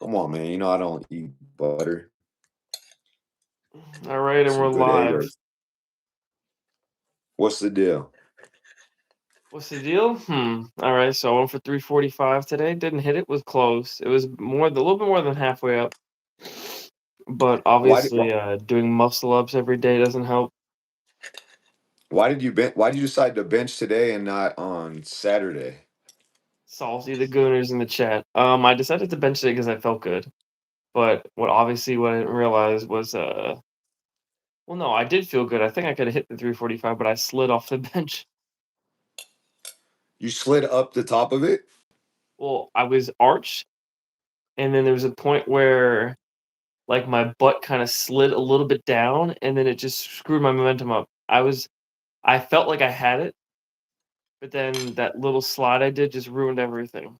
Come on, man. You know I don't eat butter. All right, and we're Some good egg live. yolks. What's the deal? What's the deal? All right, so I went for 345 today. Didn't hit it. Was close. It was a little bit more than halfway up. But Why did obviously, doing muscle ups every day doesn't help. why did you decide to bench today and not on Saturday? Salty the Gooners in the chat. I decided to bench it because I felt good. But what I didn't realize was well, no, I did feel good. I think I could have hit the 345, but I slid off the bench. You slid up the top of it? Well, I was arched, and then there was a point where like, my butt kinda slid a little bit down, and then it just screwed my momentum up. I felt like I had it, but then that little slide I did just ruined everything.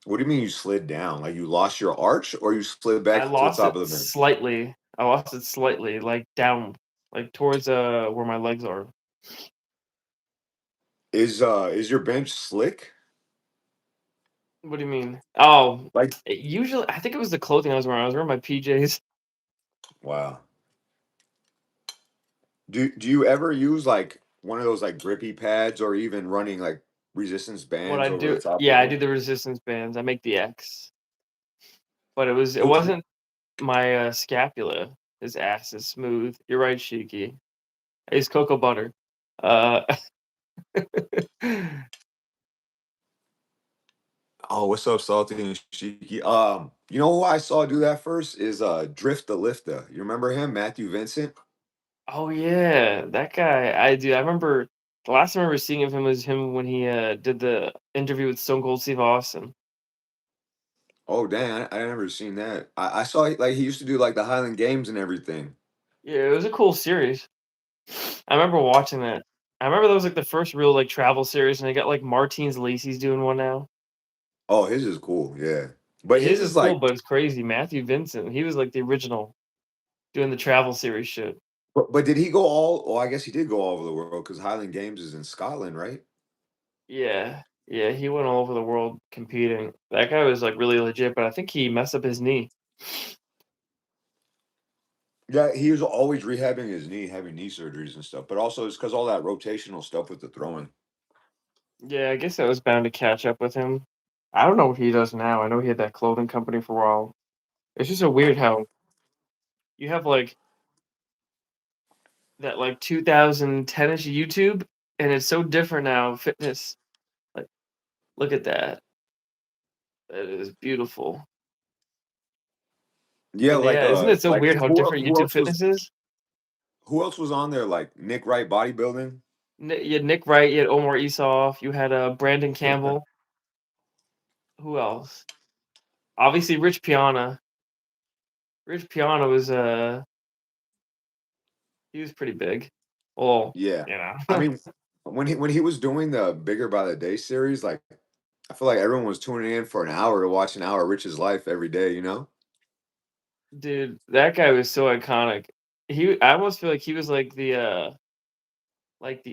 What do you mean you slid down? Like you lost your arch or you slid back to the top of the bench? I lost it slightly, like, down, like, towards, where my legs are. Is your bench slick? What do you mean? Oh, Like usually I think it was the clothing I was wearing. I was wearing my PJs. wow. Do you ever use like one of those like grippy pads or even running like resistance What bands I over the do top Yeah, of I it? do the resistance bands. I make the X, but it Okay. wasn't my, scapula. His ass is smooth. You're right, Shiki. It's cocoa butter. Uh, Oh, what's up, Salty and Shiki? You know who I saw do that first is Drift the Lifter. You remember him, Matthew Vincent? oh yeah, that guy. I do. I remember the last time I remember seeing of him was him when he did the interview with Stone Cold Steve Austin. Oh, dang, I never seen that. I saw like he used to do like the Highland Games and everything. Yeah, it was a cool series. I remember watching that. I remember that was like the first real like travel series, and they got like Martins Lacey's doing one now. Oh, his is cool, yeah. But his His is is cool, like, but it's crazy. Matthew Vincent, he was like the original doing the travel series shit. but did he go all? Oh, I guess he did go all over the world because Highland Games is in Scotland, right? Yeah, yeah, he went all over the world competing. That guy was like really legit, but I think he messed up his knee. Yeah, he was always rehabbing his knee, having knee surgeries and stuff. But also, it's because all that rotational stuff with the throwing. Yeah, I guess that was bound to catch up with him. I don't know what he does now. I know he had that clothing company for a while. It's just so weird how you have like that like 2010ish YouTube, and it's so different now. Fitness, like, look at that. That is beautiful. Yeah, But yeah, isn't it so like weird how different who YouTube else was fitness is? on there? Like Nick Wright bodybuilding. You had Nick Wright, you had Omar Isuf, you had Brandon Campbell. Who else? Obviously, Rich Piana. Rich Piana was he was pretty big. Well, Yeah. you I know. mean, when he was doing the Bigger by the Day series, like I feel like everyone was tuning in for an hour to watch an hour of Rich's life every day, you know? Dude, that guy was so iconic. I almost feel like he was like the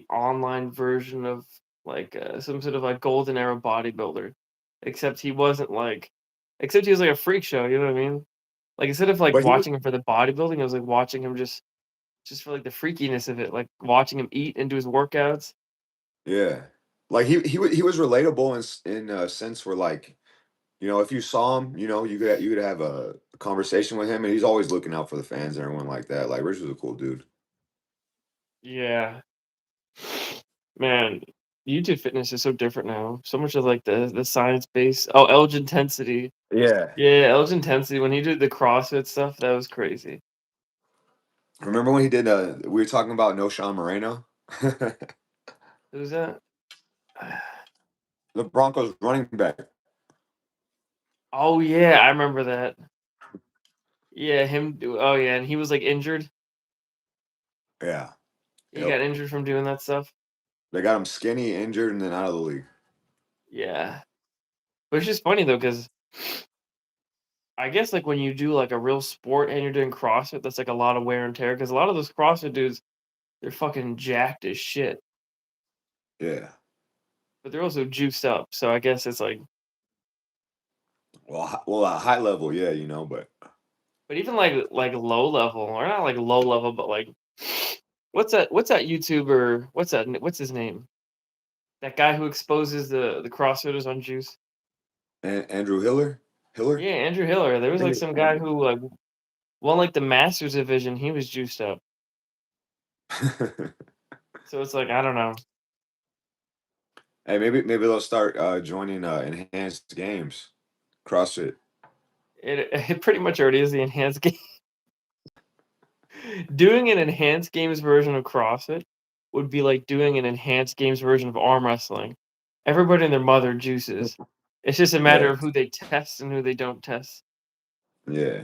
online version of like some sort of like golden era bodybuilder. Except he wasn't like except he was like a freak show, you know what I mean? Like instead of like But he was watching him for the bodybuilding, I was like watching him just for like the freakiness of it, like watching him eat and do his workouts. yeah. Like he was relatable in a sense where like, you know, if you saw him, you know, you could have a conversation with him and he's always looking out for the fans and everyone like that. Like Rich was a cool dude. Yeah. Man, YouTube fitness is so different now. So much of like the science base. Oh, Elge Intensity. Yeah. Yeah, Elge Intensity when he did the CrossFit stuff, that was crazy. Remember when he did we were talking about No Sean Moreno? Who's that? The Broncos running back. Oh yeah, I remember that. Yeah, oh yeah, and he was like injured. Yeah. He Yep. got injured from doing that stuff. They got him skinny, injured, and then out of the league. Yeah. But it's just funny though, because I guess like when you do like a real sport and you're doing CrossFit, that's like a lot of wear and tear. Because a lot of those CrossFit dudes, they're fucking jacked as shit, Yeah. but they're also juiced up. So I guess it's like Well, high level, yeah, you know, but But even like low level, or not like low level, but like what's that YouTuber? What's his name? That guy who exposes the CrossFitters on juice. Andrew Hiller, Hiller, Yeah, Andrew Hiller. There I was think like it's some guy Andrew. who like won like the Masters division. He was juiced up. So it's like I don't know. Hey, maybe they'll start joining enhanced games, CrossFit. It pretty much already is the enhanced game. Doing an enhanced games version of CrossFit would be like doing an enhanced games version of arm wrestling. Everybody and their mother juices. It's just a matter Yeah, of who they test and who they don't test. yeah.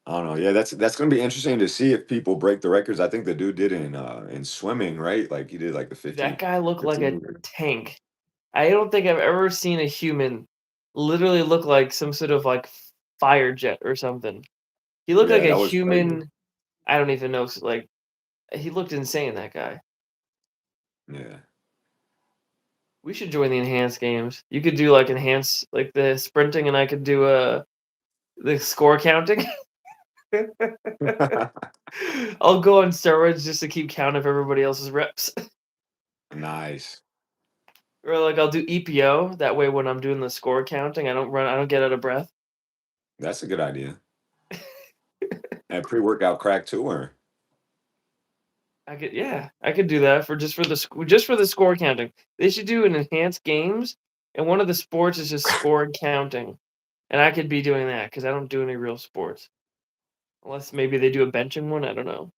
I don't know. Yeah, that's gonna be interesting to see if people break the records. I think the dude did in swimming, right? Like he did like the That 50, guy looked like 50 a meter. tank. I don't think I've ever seen a human literally look like some sort of like fire jet or something. He looked like Yeah, a that was crazy. human. I don't even know. Like he looked insane. That guy. Yeah. We should join the enhanced games. You could do like enhance like the sprinting, and I could do the score counting. I'll go on steroids just to keep count of everybody else's reps. Nice. Or like I'll do EPO. That way, when I'm doing the score counting, I don't run. I don't get out of breath. That's a good idea. And pre-workout crack too, or I could do that just for the score counting. They should do an enhanced games, and one of the sports is just score counting, and I could be doing that because I don't do any real sports unless maybe they do a benching one. I don't know.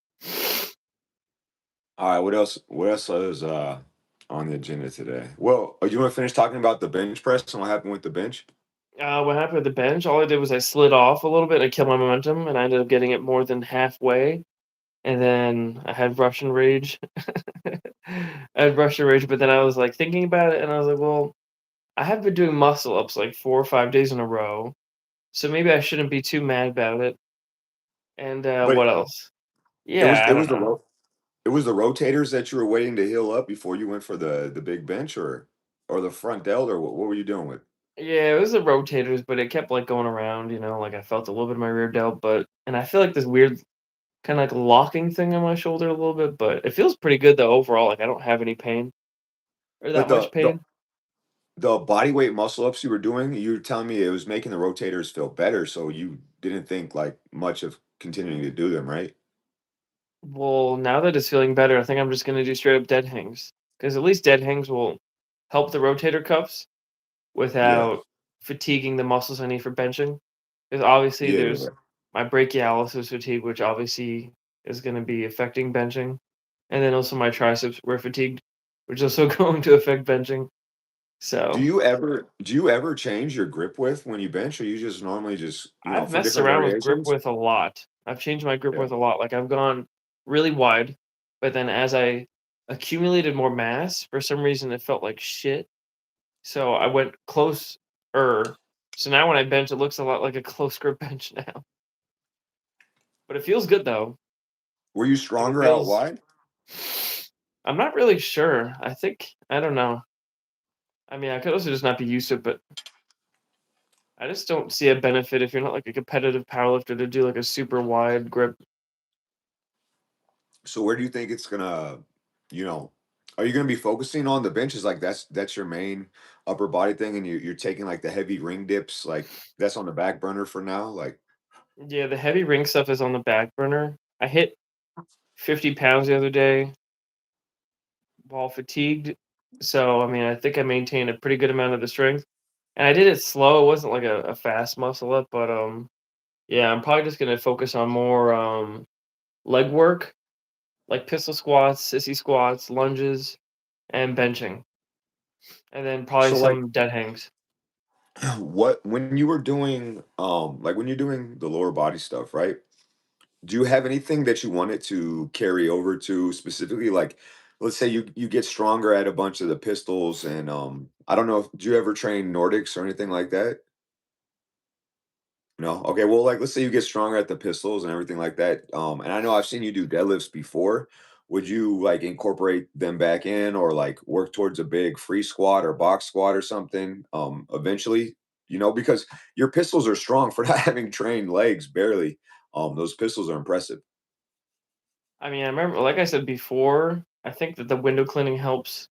all right. What else? What else is on the agenda today? Well, you want to finish talking about the bench press and what happened with the bench? What happened with the bench? All I did was I slid off a little bit. I killed my momentum, and I ended up getting it more than halfway. And then I had Russian rage. I had Russian rage, but then I was like thinking about it, and I was like, well, I have been doing muscle ups like 4 or 5 days in a row, so maybe I shouldn't be too mad about it. And But what else? it Yeah, was I it don't was the know. it was the rotators that you were waiting to heal up before you went for the big bench, or the front delt, or what were you doing with? Yeah, it was the rotators, but it kept like going around. Like I felt a little bit of my rear delt, and I feel like this weird kind of like locking thing on my shoulder a little bit, but it feels pretty good though overall. Like I don't have any pain or But that much pain. the body weight muscle ups you were doing, you were telling me it was making the rotators feel better, so you didn't think like much of continuing to do them, right? Well, now that it's feeling better, I think I'm just gonna do straight up dead hangs because at least dead hangs will help the rotator cuffs Yeah. without fatiguing the muscles I need for benching. Because obviously Yeah. there's my brachialis fatigue, which obviously is going to be affecting benching, and then also my triceps were fatigued, which is also going to affect benching. So Do you ever change your grip width when you bench, or you just normally just, I've for messed different around with grip variations? width a lot. I've changed my grip Yeah. width a lot. Like I've gone really wide, but then as I accumulated more mass, for some reason it felt like shit. So I went close. So now when I bench, it looks a lot like a close grip bench now. But it feels good though. Were you Like it stronger out feels. wide? I'm not really sure. I don't know. I mean, I could also just not be used to it, but I just don't see a benefit if you're not like a competitive powerlifter to do like a super wide grip. So where do you think it's gonna, you know, are you gonna be focusing on the benches, like that's your main upper body thing, and you're taking like the heavy ring dips, like that's on the back burner for now? Like, Yeah, the heavy ring stuff is on the back burner. I hit 50 pounds the other day while fatigued. So, I mean, I think I maintained a pretty good amount of the strength. And I did it slow. It wasn't like a fast muscle up, but yeah, I'm probably just gonna focus on more leg work, like pistol squats, sissy squats, lunges, and benching, and then probably so like some dead hangs. what when you were doing like when you're doing the lower body stuff, right? Do you have anything that you wanted to carry over to specifically? Like, let's say you get stronger at a bunch of the pistols, and I don't know if do you ever train Nordics or anything like that? No? Okay, well, like, let's say you get stronger at the pistols and everything like that, and I know I've seen you do deadlifts before. would you like incorporate them back in or like work towards a big free squat or box squat or something eventually? Because your pistols are strong for not having trained legs barely. Those pistols are impressive. I mean, I remember, like I said before, I think that the window cleaning helps,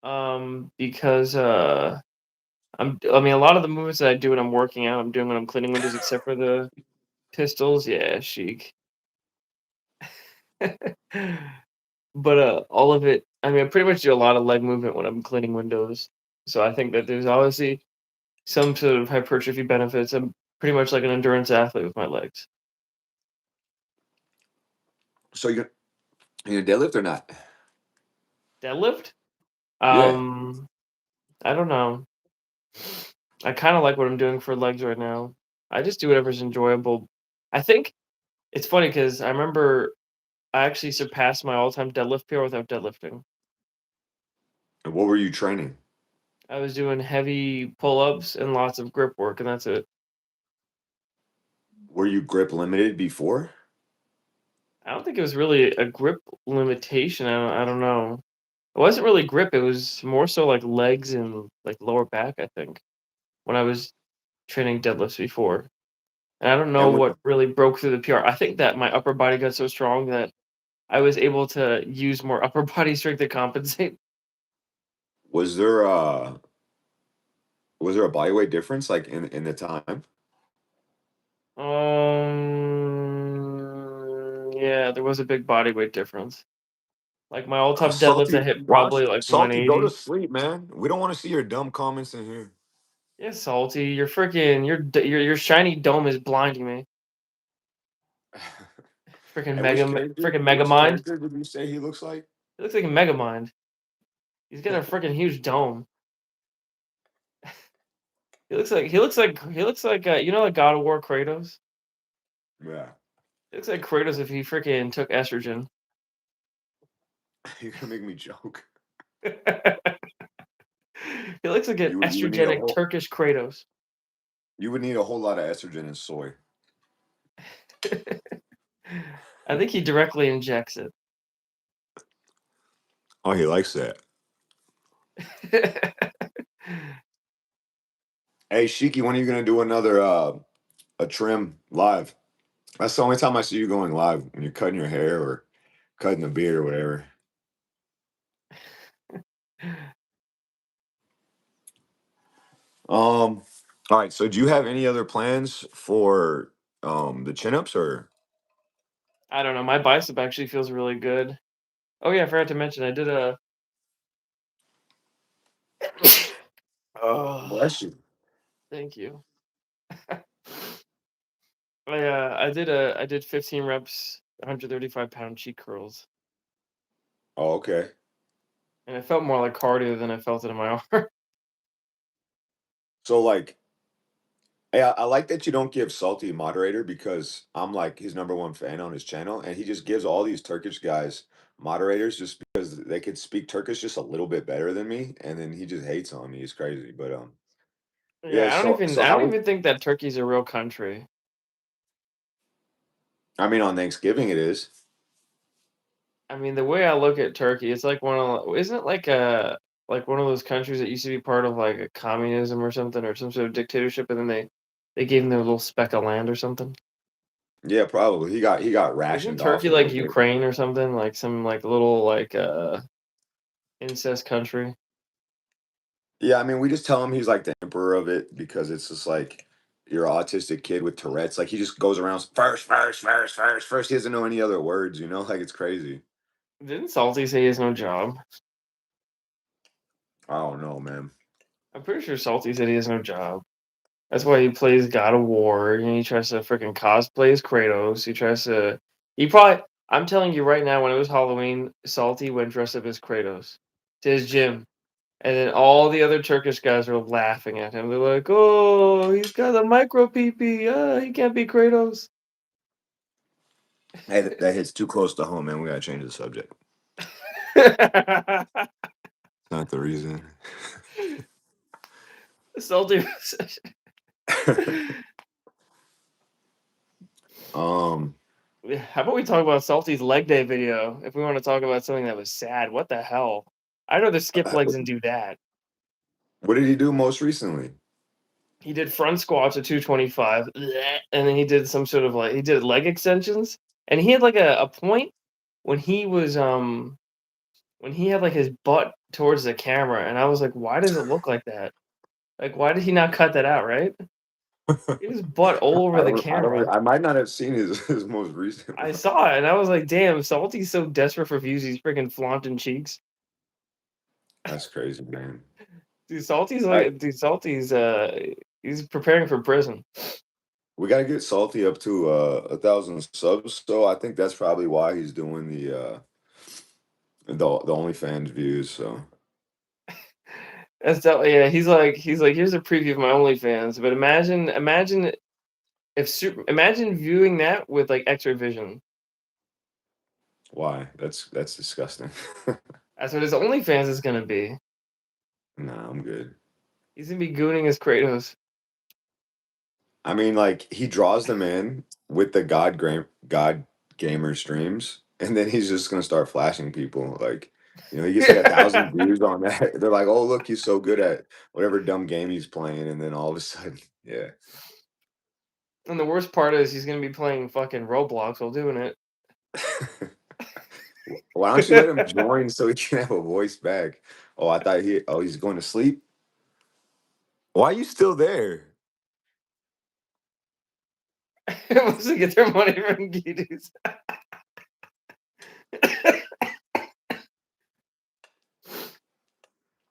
because, I mean, a lot of the movements that I do when I'm working out, I'm doing when I'm cleaning windows, except for the pistols. Yeah, chic. But, all of it, I mean, I pretty much do a lot of leg movement when I'm cleaning windows. So I think that there's obviously some sort of hypertrophy benefits. I'm pretty much like an endurance athlete with my legs. So you deadlift or not? Deadlift? Yeah. Um, I don't know. I kinda like what I'm doing for legs right now. I just do whatever's enjoyable. I think it's funny because I remember I actually surpassed my all-time deadlift PR without deadlifting. And what were you training? I was doing heavy pull-ups and lots of grip work, and that's it. Were you grip limited before? I don't think it was really a grip limitation. I don't know. It wasn't really grip. It was more so like legs and like lower back, I think, when I was training deadlifts before. And I don't know And what really broke through the PR. I think that my upper body got so strong that I was able to use more upper body strength to compensate. was there uh was there a body weight difference like in the time? Yeah, there was a big body weight difference. Like my all-time deadlift, I Salty, hit watch probably like Salty, go to 180. sleep, man. We don't want to see your dumb comments in here. Yeah, salty. You're freaking your shiny dome is blinding me. Freaking And which freaking mega which mind. character did you say he looks like? It looks like a mega mind. He's got a freaking huge dome. He looks like like God of War Kratos. Yeah. He looks like Kratos if he freaking took estrogen. You're gonna make me joke. He looks like an You would need a estrogenic whole Turkish Kratos. you would need a whole lot of estrogen and soy. I think he directly injects it. Oh, he likes that. Hey, Shiki, when are you gonna do another a trim live? That's the only time I see you going live when you're cutting your hair or cutting the beard or whatever. Um, all right. So, do you have any other plans for the chin ups or? I don't know. My bicep actually feels really good. Oh yeah, I forgot to mention I did a. Oh, Bless you. thank you. I did 15 reps, 135-pound cheek curls, Oh, okay. and it felt more like cardio than I felt it in my arm. So, like, hey, I like that you don't give Salty a moderator because I'm like his number one fan on his channel, and he just gives all these Turkish guys moderators just because they could speak Turkish just a little bit better than me, and then he just hates on me. He's crazy, but yeah. Yeah, So I how don't was? even think that Turkey's a real country. I mean, on Thanksgiving it is. I mean, the way I look at Turkey, it's like isn't it like one of those countries that used to be part of like a communism or something or some sort of dictatorship, and then they gave them their little speck of land or something. Yeah, probably. He got Isn't rationed off Turkey a like little bit. Ukraine or something? Like some like little like incest country? Yeah, I mean, we just tell him he's like the emperor of it because it's just like you're an autistic kid with Tourette's. Like he just goes around first, first, first, first, first. He doesn't know any other words, you know? Like it's crazy. Didn't Salty say he has no job? I don't know, man. I'm pretty sure Salty said he has no job. That's why he plays God of War. And he tries to freaking cosplay as Kratos. He tries to. He probably. I'm telling you right now, when it was Halloween, Salty went dressed up as Kratos to his gym, and then all the other Turkish guys were laughing at him. They're like, "Oh, he's got a micro PP. He can't be Kratos." Hey, that hits too close to home, man. We gotta change the subject. Not the reason. Salty. Was- um, How about we talk about Salty's leg day video if we want to talk about something that was sad? What the hell? I'd rather skip legs and do that. What did he do most recently? He did front squats at 225, and then he did some sort of like he did leg extensions, and he had like a point when he was when he had like his butt towards the camera, and I was like, why does it look like that? Like, why did he not cut that out? Right? He was butt all over the I don't. camera. I might not have seen his most recent I one. saw it, and I was like, damn, Salty's so desperate for views, he's freaking flaunting cheeks. That's crazy, man. I Dude, Salty's he's preparing for prison. We gotta get Salty up to 1,000 subs. So I think that's probably why he's doing the OnlyFans views. So Yeah, he's like, here's a preview of my OnlyFans. But imagine if imagine viewing that with like X-ray vision. why? That's disgusting. That's what his OnlyFans is gonna be. Nah, I'm good. He's gonna be gooning his Kratos. I mean, like he draws them in with the God gamer streams, and then he's just gonna start flashing people. Like, he gets like 1,000 views on that. They're like, "Oh, look, he's so good at whatever dumb game he's playing," and then all of a sudden, yeah. And the worst part is he's gonna be playing fucking Roblox while doing it. Why don't you let him join so he can have a voice back? Oh, I thought he's going to sleep. Why are you still there? Once they get their money from Gidus.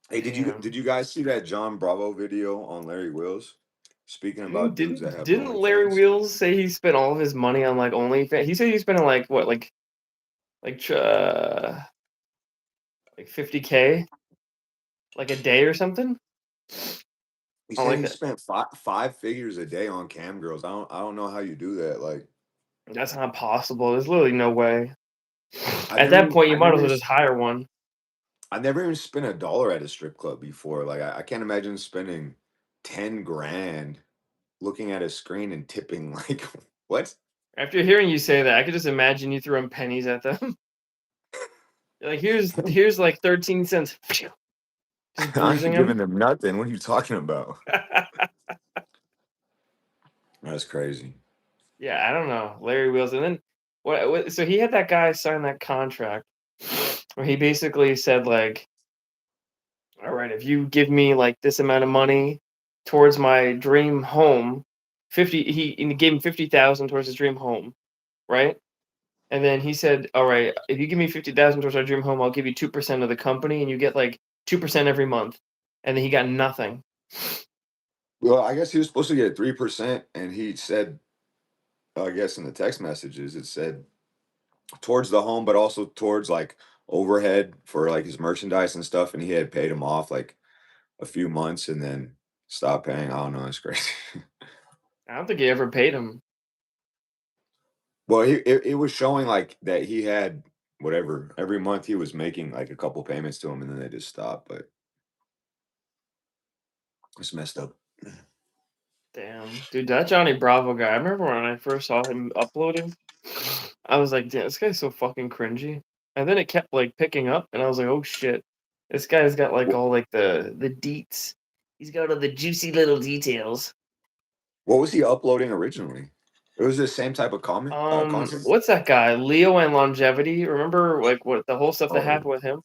Hey, Damn. did you guys see that John Bravo video on Larry Wills? Speaking about dudes that have Didn't Larry OnlyFans. Wheels say he spent all of his money on like OnlyFans? He said he spent like what, like uh like 50K like a day or something He on said like he that. spent five figures a day on cam girls. I don't know how you do that. Like That's not possible. There's literally no way. I At never that even point, you might as well just hire one. I never even spent $1 at a strip club before. Like I can't imagine spending 10 grand looking at a screen and tipping like what? After hearing you say that, I could just imagine you throwing pennies at them. You're like, here's like 13 cents. Just I bruising ain't them. giving them nothing. What are you talking about? That's crazy. Yeah, I don't know. Larry Wheels. And then what so he had that guy sign that contract where he basically said like, all right, if you give me like this amount of money towards my dream home, 50 he gave him 50,000 towards his dream home, right? And then he said, "All right, if you give me 50,000 towards our dream home, I'll give you 2% of the company and you get like 2% every month." And then he got nothing. Well, I guess he was supposed to get 3%, and he said, I guess in the text messages, it said towards the home, but also towards like overhead for like his merchandise and stuff. And he had paid him off like a few months and then stopped paying. I don't know. It's crazy. I don't think he ever paid him. Well, it was showing like that he had whatever every month he was making like a couple payments to him, and then they just stopped. But it's messed up. Damn. Dude, that Johnny Bravo guy, I remember when I first saw him uploading, I was like, damn, this guy's so fucking cringy. And then it kept like picking up, and I was like, oh shit. This guy's got like What, all like the deets. He's got all the juicy little details. what was he uploading originally? It was the same type of content. What's that guy? Leo and Longevity. Remember like what the whole stuff that Oh happened with him?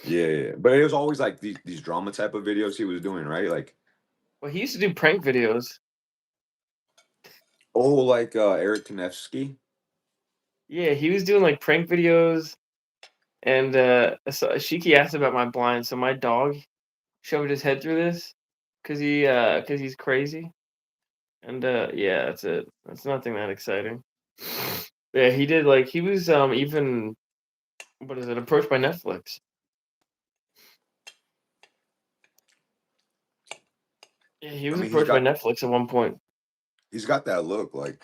yeah, yeah. But it was always like these drama type of videos he was doing, right? Like Well, he used to do prank videos. oh, like Eric Konevsky. Yeah, he was doing like prank videos, and so Shiki asked about my blind, so my dog shoved his head through this because he's crazy. And yeah, that's it. That's nothing that exciting. Yeah, he did like he was even what is it, approached by Netflix. Yeah, he I was mean, approached by Netflix at one point. he's got that look. Like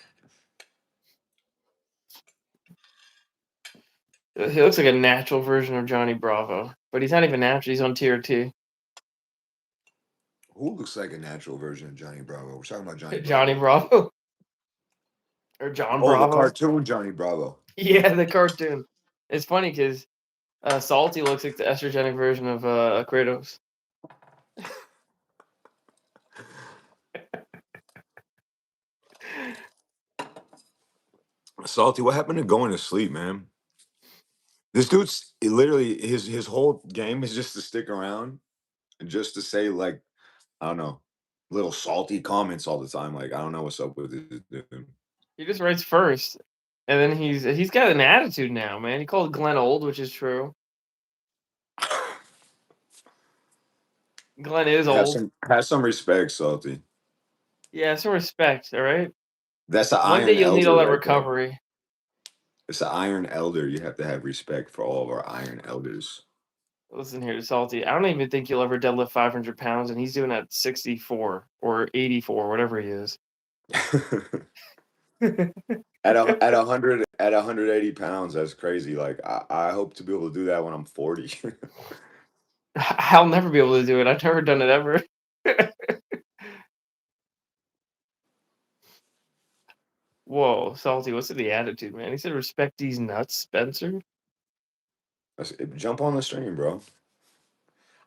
He looks like a natural version of Johnny Bravo, but he's not even natural. He's on TRT. who looks like a natural version of Johnny Bravo? We're talking about Johnny Johnny Bravo. Bravo. or John Oh, the Bravo. cartoon Johnny Bravo. Yeah, the cartoon. It's funny because Salty looks like the estrogenic version of Kratos. Salty, what happened to going to sleep, man? This dude's literally his whole game is just to stick around and just to say like I don't know, little salty comments all the time. Like I don't know what's up with this dude. He just writes first, and then he's got an attitude now, man. He called Glenn old, which is true. Glenn is old. Have some respect, Salty. Yeah, some respect, all right? That's an One day iron you'll need all elder that right there. recovery. It's an iron elder. You have to have respect for all of our iron elders. Listen here, Salty. I don't even think you'll ever deadlift 500 pounds, and he's doing at 64 or 84, whatever he is. At 180 pounds, that's crazy. Like I hope to be able to do that when I'm 40. I'll never be able to do it. I've never done it ever. Whoa, Salty, what's the attitude, man? He said, respect these nuts, Spencer. Jump on the stream, bro.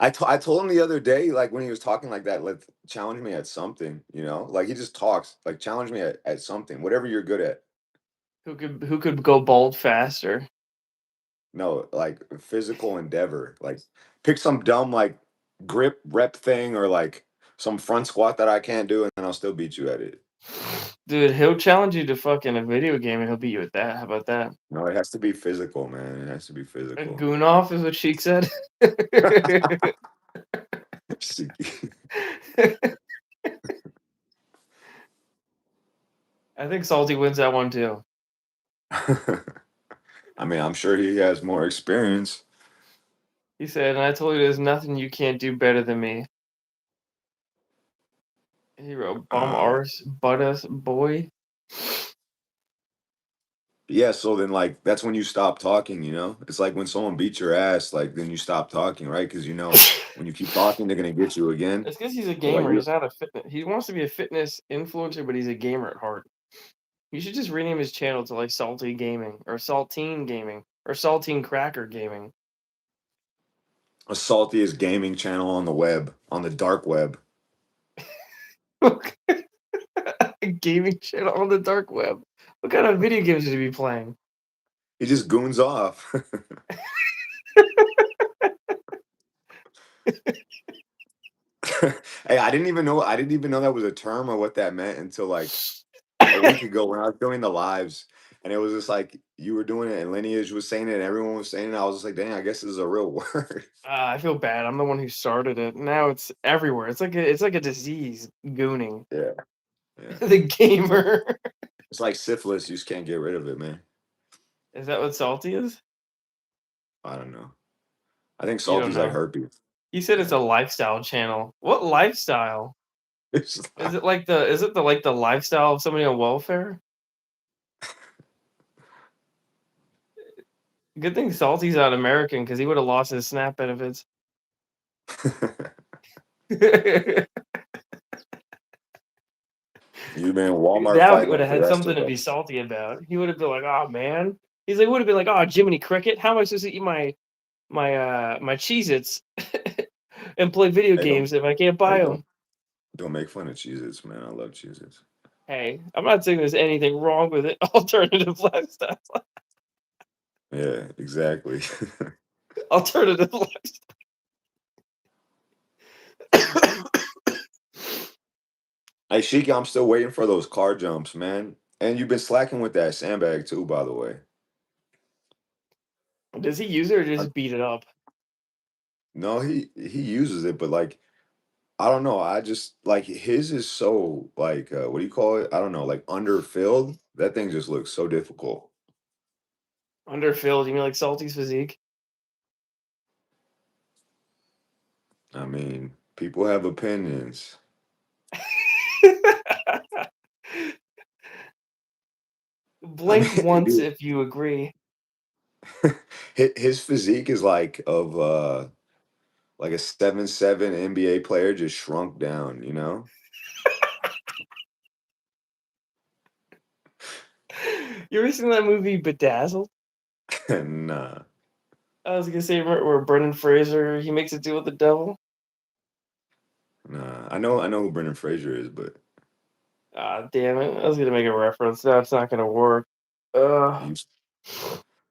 I told him the other day, like when he was talking like that, let challenge me at something, like he just talks, like challenge me at something, whatever you're good at. Who could go bald faster? No, like physical endeavor. Like pick some dumb like grip rep thing or like some front squat that I can't do, and then I'll still beat you at it. Dude, he'll challenge you to fucking a video game and he'll beat you at that. How about that? No, it has to be physical, man. It has to be A physical. goon off is what Sheik said. I think Salty wins that one too. I mean, I'm sure he has more experience. He said, and I told you there's nothing you can't do better than me. He wrote bum Um, arse butt us boy. Yeah, so then like that's when you stop talking. It's like when someone beats your ass, like then you stop talking, right? Because when you keep talking, they're gonna get you again. It's because he's a So like gamer. you He's not a fitness. He wants to be a fitness influencer, but he's a gamer at heart. You should just rename his channel to like Salty Gaming or Saltine Gaming or Saltine Cracker Gaming. a saltiest gaming channel on the web, on the dark web. A gaming channel on the dark web. What kind of video games should he be playing? He just goons off. Hey, I didn't even know that was a term or what that meant until like a week ago when I was doing the lives, and it was just like you were doing it and Lineage was saying it and everyone was saying it. I was just like, dang, I guess this is a real word. I feel bad. I'm the one who started it. Now it's everywhere. It's like a disease. Gooning. Yeah, yeah. The gamer. It's like syphilis. You just can't get rid of it, man. Is that what salty is? I don't know. I think You don't salty's like know. herpes. You said it's Yeah. a lifestyle channel. What lifestyle? It's Is like, it like the lifestyle of somebody on welfare? Good thing Salty's not American because he would have lost his SNAP benefits. you've been Walmart Now he fighting would it have for the had rest something of to be us. salty about. He would have been like, "Oh man," he's like, would have been like, "Oh, Jiminy Cricket, how am I supposed to eat my Cheez-Its and play video Hey, don't games if I can't buy hey them?" don't make fun of Cheez-Its, man. I love Cheez-Its. Hey, I'm not saying there's anything wrong with it. Alternative lifestyle. Yeah, exactly. Alternative lifestyle. Hey, Sheik, I'm still waiting for those car jumps, man. And you've been slacking with that sandbag too, by the way. Does he use it or I, just beat it up? no, he uses it, but like I don't know. I just like his is so like what do you call it? I don't know, like underfilled. That thing just looks so difficult. Underfilled? You mean like Salty's physique? I mean, people have opinions. I Blink mean, once dude, if you agree. his physique is like of like a 7'7" NBA player just shrunk down. You ever seen that movie Bedazzled? Nah, I was gonna say where Brendan Fraser he makes a deal with the devil. nah. I know who Brendan Fraser is, but Ah, damn it! I was gonna make a reference. That's not gonna work. Ugh. you.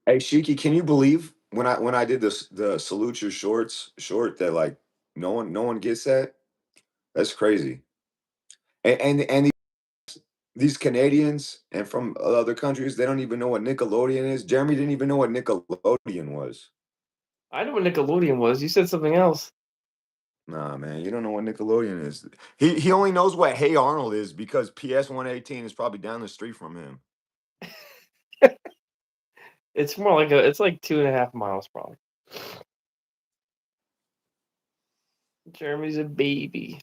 Hey, Shiki, can you believe when I did this the salute your shorts short that like no one gets that? That's crazy. And these Canadians and from other countries, they don't even know what Nickelodeon is. Jeremy didn't even know what Nickelodeon was. I know what Nickelodeon was. You said something else. Nah, man, you don't know what Nickelodeon is. He only knows what Hey Arnold is because PS 118 is probably down the street from him. It's more like it's like 2.5 miles probably. Jeremy's a baby.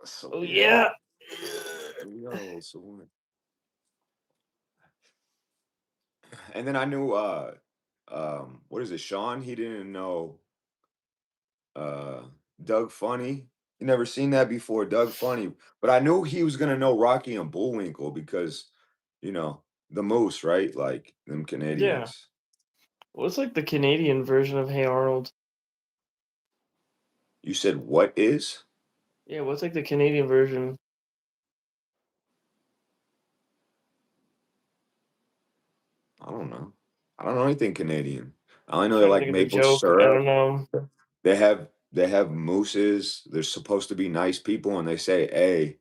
So Oh yeah, yeah. we got a little so. And then I knew what is it, Sean? He didn't know uh Doug Funny. You never seen that before, Doug Funny. But I knew he was gonna know Rocky and Bullwinkle because, you know, the moose, right? Like them Yeah. Canadians. Well, it's like the Canadian version of Hey Arnold. You said what is? Yeah, what's like the Canadian version? I don't know. I don't know anything Canadian. I only I'm know they trying to like think of the maple joke. I syrup. don't know. They have mooses. They're supposed to be nice people and they say hey.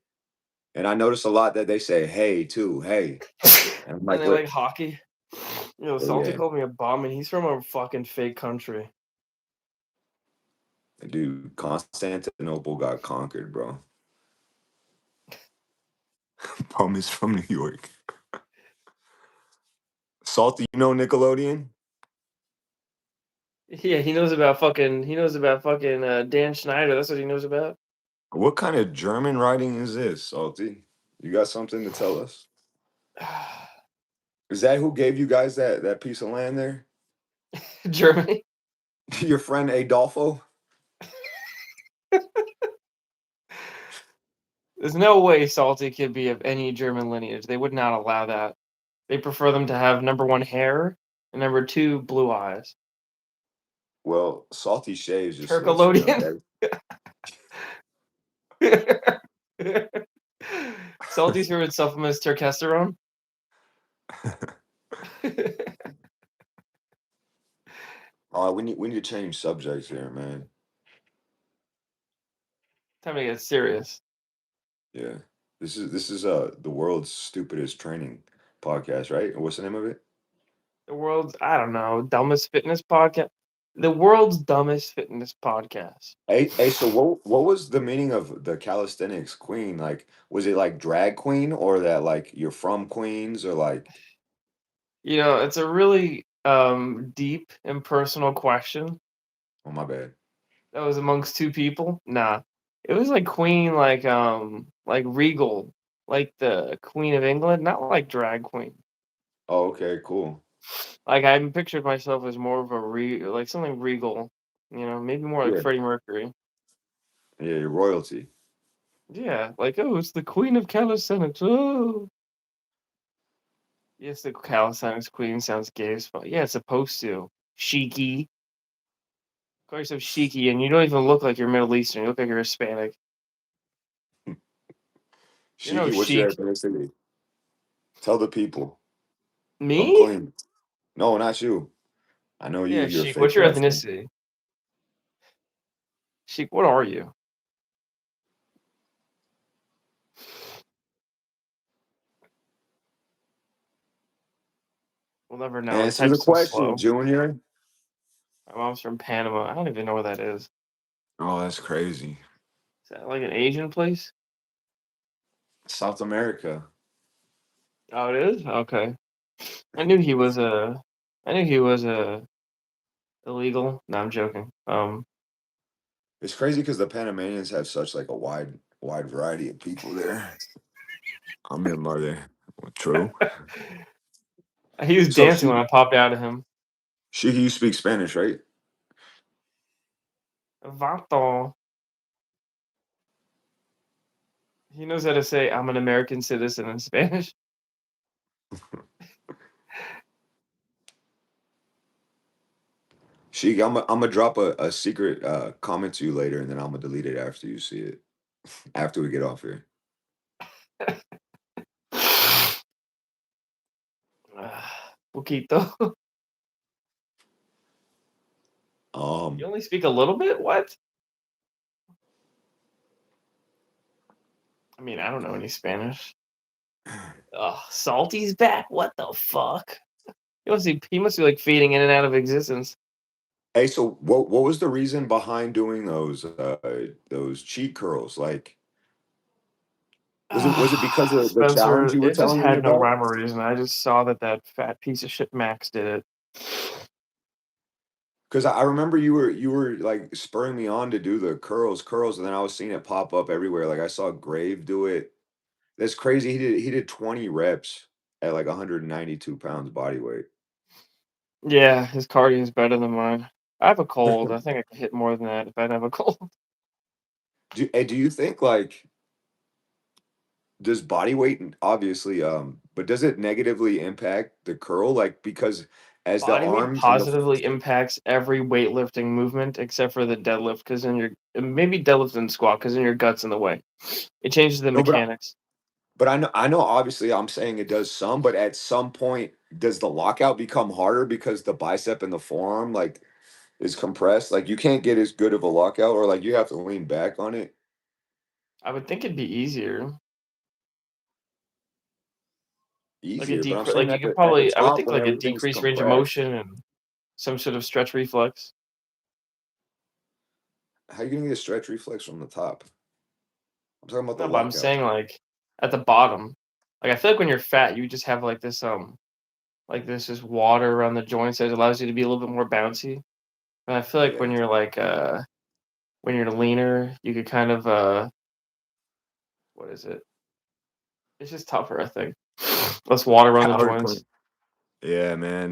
And I notice a lot that they say hey too, hey. And I'm And like, they what? like hockey. Salty Yeah, called me a bum, and he's from a fucking fake country. dude, Constantinople got conquered, bro. Bum is from New York. Salty, you know Nickelodeon? Yeah, he knows about fucking Dan Schneider. That's what he knows about. What kind of German writing is this, Salty? You got something to tell us? Is that who gave you guys that piece of land there? Germany. Your friend Adolfo? There's no way Salty could be of any German lineage. They would not allow that. They prefer them to have number one hair and number two blue eyes. Well, Salty shaves just to let you know Turkolodian. that. Salty's favorite supplement is testosterone. We need to change subjects here, man. Time to get serious. Yeah. This is the world's stupidest training podcast, right? What's the name of it? The world's, I don't know, dumbest fitness podcast. The world's dumbest fitness podcast. Hey, so what was the meaning of the calisthenics queen? Like, was it like drag queen or that like you're from Queens or like It's a really deep and personal question oh my bad. that was amongst two people. Nah. It was like Queen, like regal, like the Queen of England, not like drag queen. Oh, okay, cool. Like I pictured myself as more of like something regal, maybe more like Yeah. Freddie Mercury. Yeah, your royalty. Yeah, like, oh, it's the Queen of Calisthenics. Oh, yes, the Calisthenics Queen sounds gay as fuck. Yeah, it's supposed to. Sheiky. Call yourself Sheiky, and you don't even look like you're Middle Eastern. You look like you're Hispanic. You're no Shiki, what's your Sheik. ethnicity? Tell the people. Come Me? clean. No, not you. I know you. Yeah, You're a Sheik. fake What's your Russian. ethnicity? Sheik, what are you? We'll never know. He Answer the types so question, slow. Junior. My mom's from Panama. I don't even know where that is. Oh, that's crazy. Is that like an Asian place? South America. Oh, it is? Okay. I knew he was a. I knew he was a illegal. No, I'm joking. It's crazy because the Panamanians have such like a wide variety of people there. I'm Myanmar there. True. He was So dancing when I popped out of him. Shiki, you speak Spanish, right? Vato. He knows how to say I'm an American citizen in Spanish. Sheik, I'm gonna drop a secret comment to you later, and then I'm gonna delete it after you see it. After we get off here. Poquito. You only speak a little bit? What? I mean, I don't know any Spanish. Oh, Salty's back? What the fuck? He must be like fading in and out of existence. Hey, so what was the reason behind doing those cheek curls? Like, was it because of the challenge Spencer, you were it just telling me had no about? rhyme or reason. I just saw that fat piece of shit Max did it. Because I remember you were like spurring me on to do the curls, and then I was seeing it pop up everywhere. Like I saw Grave do it. That's crazy. He did 20 reps at like 192 pounds body weight. Yeah, his cardio is better than mine. I have a cold. I think I could hit more than that if I didn't have a cold. Do you think like does body weight obviously but does it negatively impact the curl like because as the Body weight arms and the positively impacts every weightlifting movement except for the deadlift, because then maybe deadlift and squat, because then your gut's in the way. It changes the no mechanics. but I know obviously I'm saying it does some, but at some point does the lockout become harder because the bicep and the forearm like is compressed? Like you can't get as good of a lockout or like you have to lean back on it I would think it'd be easier. Like a easier, but I'm decrease, saying like you at could the probably, I would top think when like a everything's decreased range of compressed, motion and some sort of stretch reflex. how you gonna get a stretch reflex from the top? I'm talking about the No, but I'm lockout. saying like at the bottom. Like I feel like when you're fat, you just have like this just water around the joints that allows you to be a little bit more bouncy. And I feel like Yeah. when you're leaner, you could kind of what is it? It's just tougher, I think. Less water around the Powder joints. clean. Yeah, man.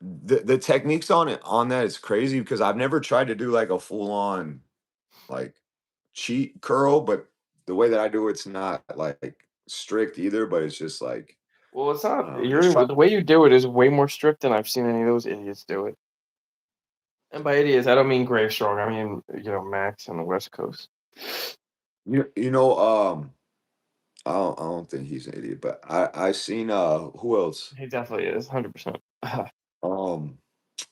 The techniques on that is crazy because I've never tried to do like a full on like cheat curl, but the way that I do it's not like strict either, but it's just like Well, it's I not don't know, just you're try. the way you do it is way more strict than I've seen any of those idiots do it. And by idiots, I don't mean Grave Strong. I mean, Max on the West Coast. You know, I don't think he's an idiot, but I seen who else? He definitely is, 100%. Um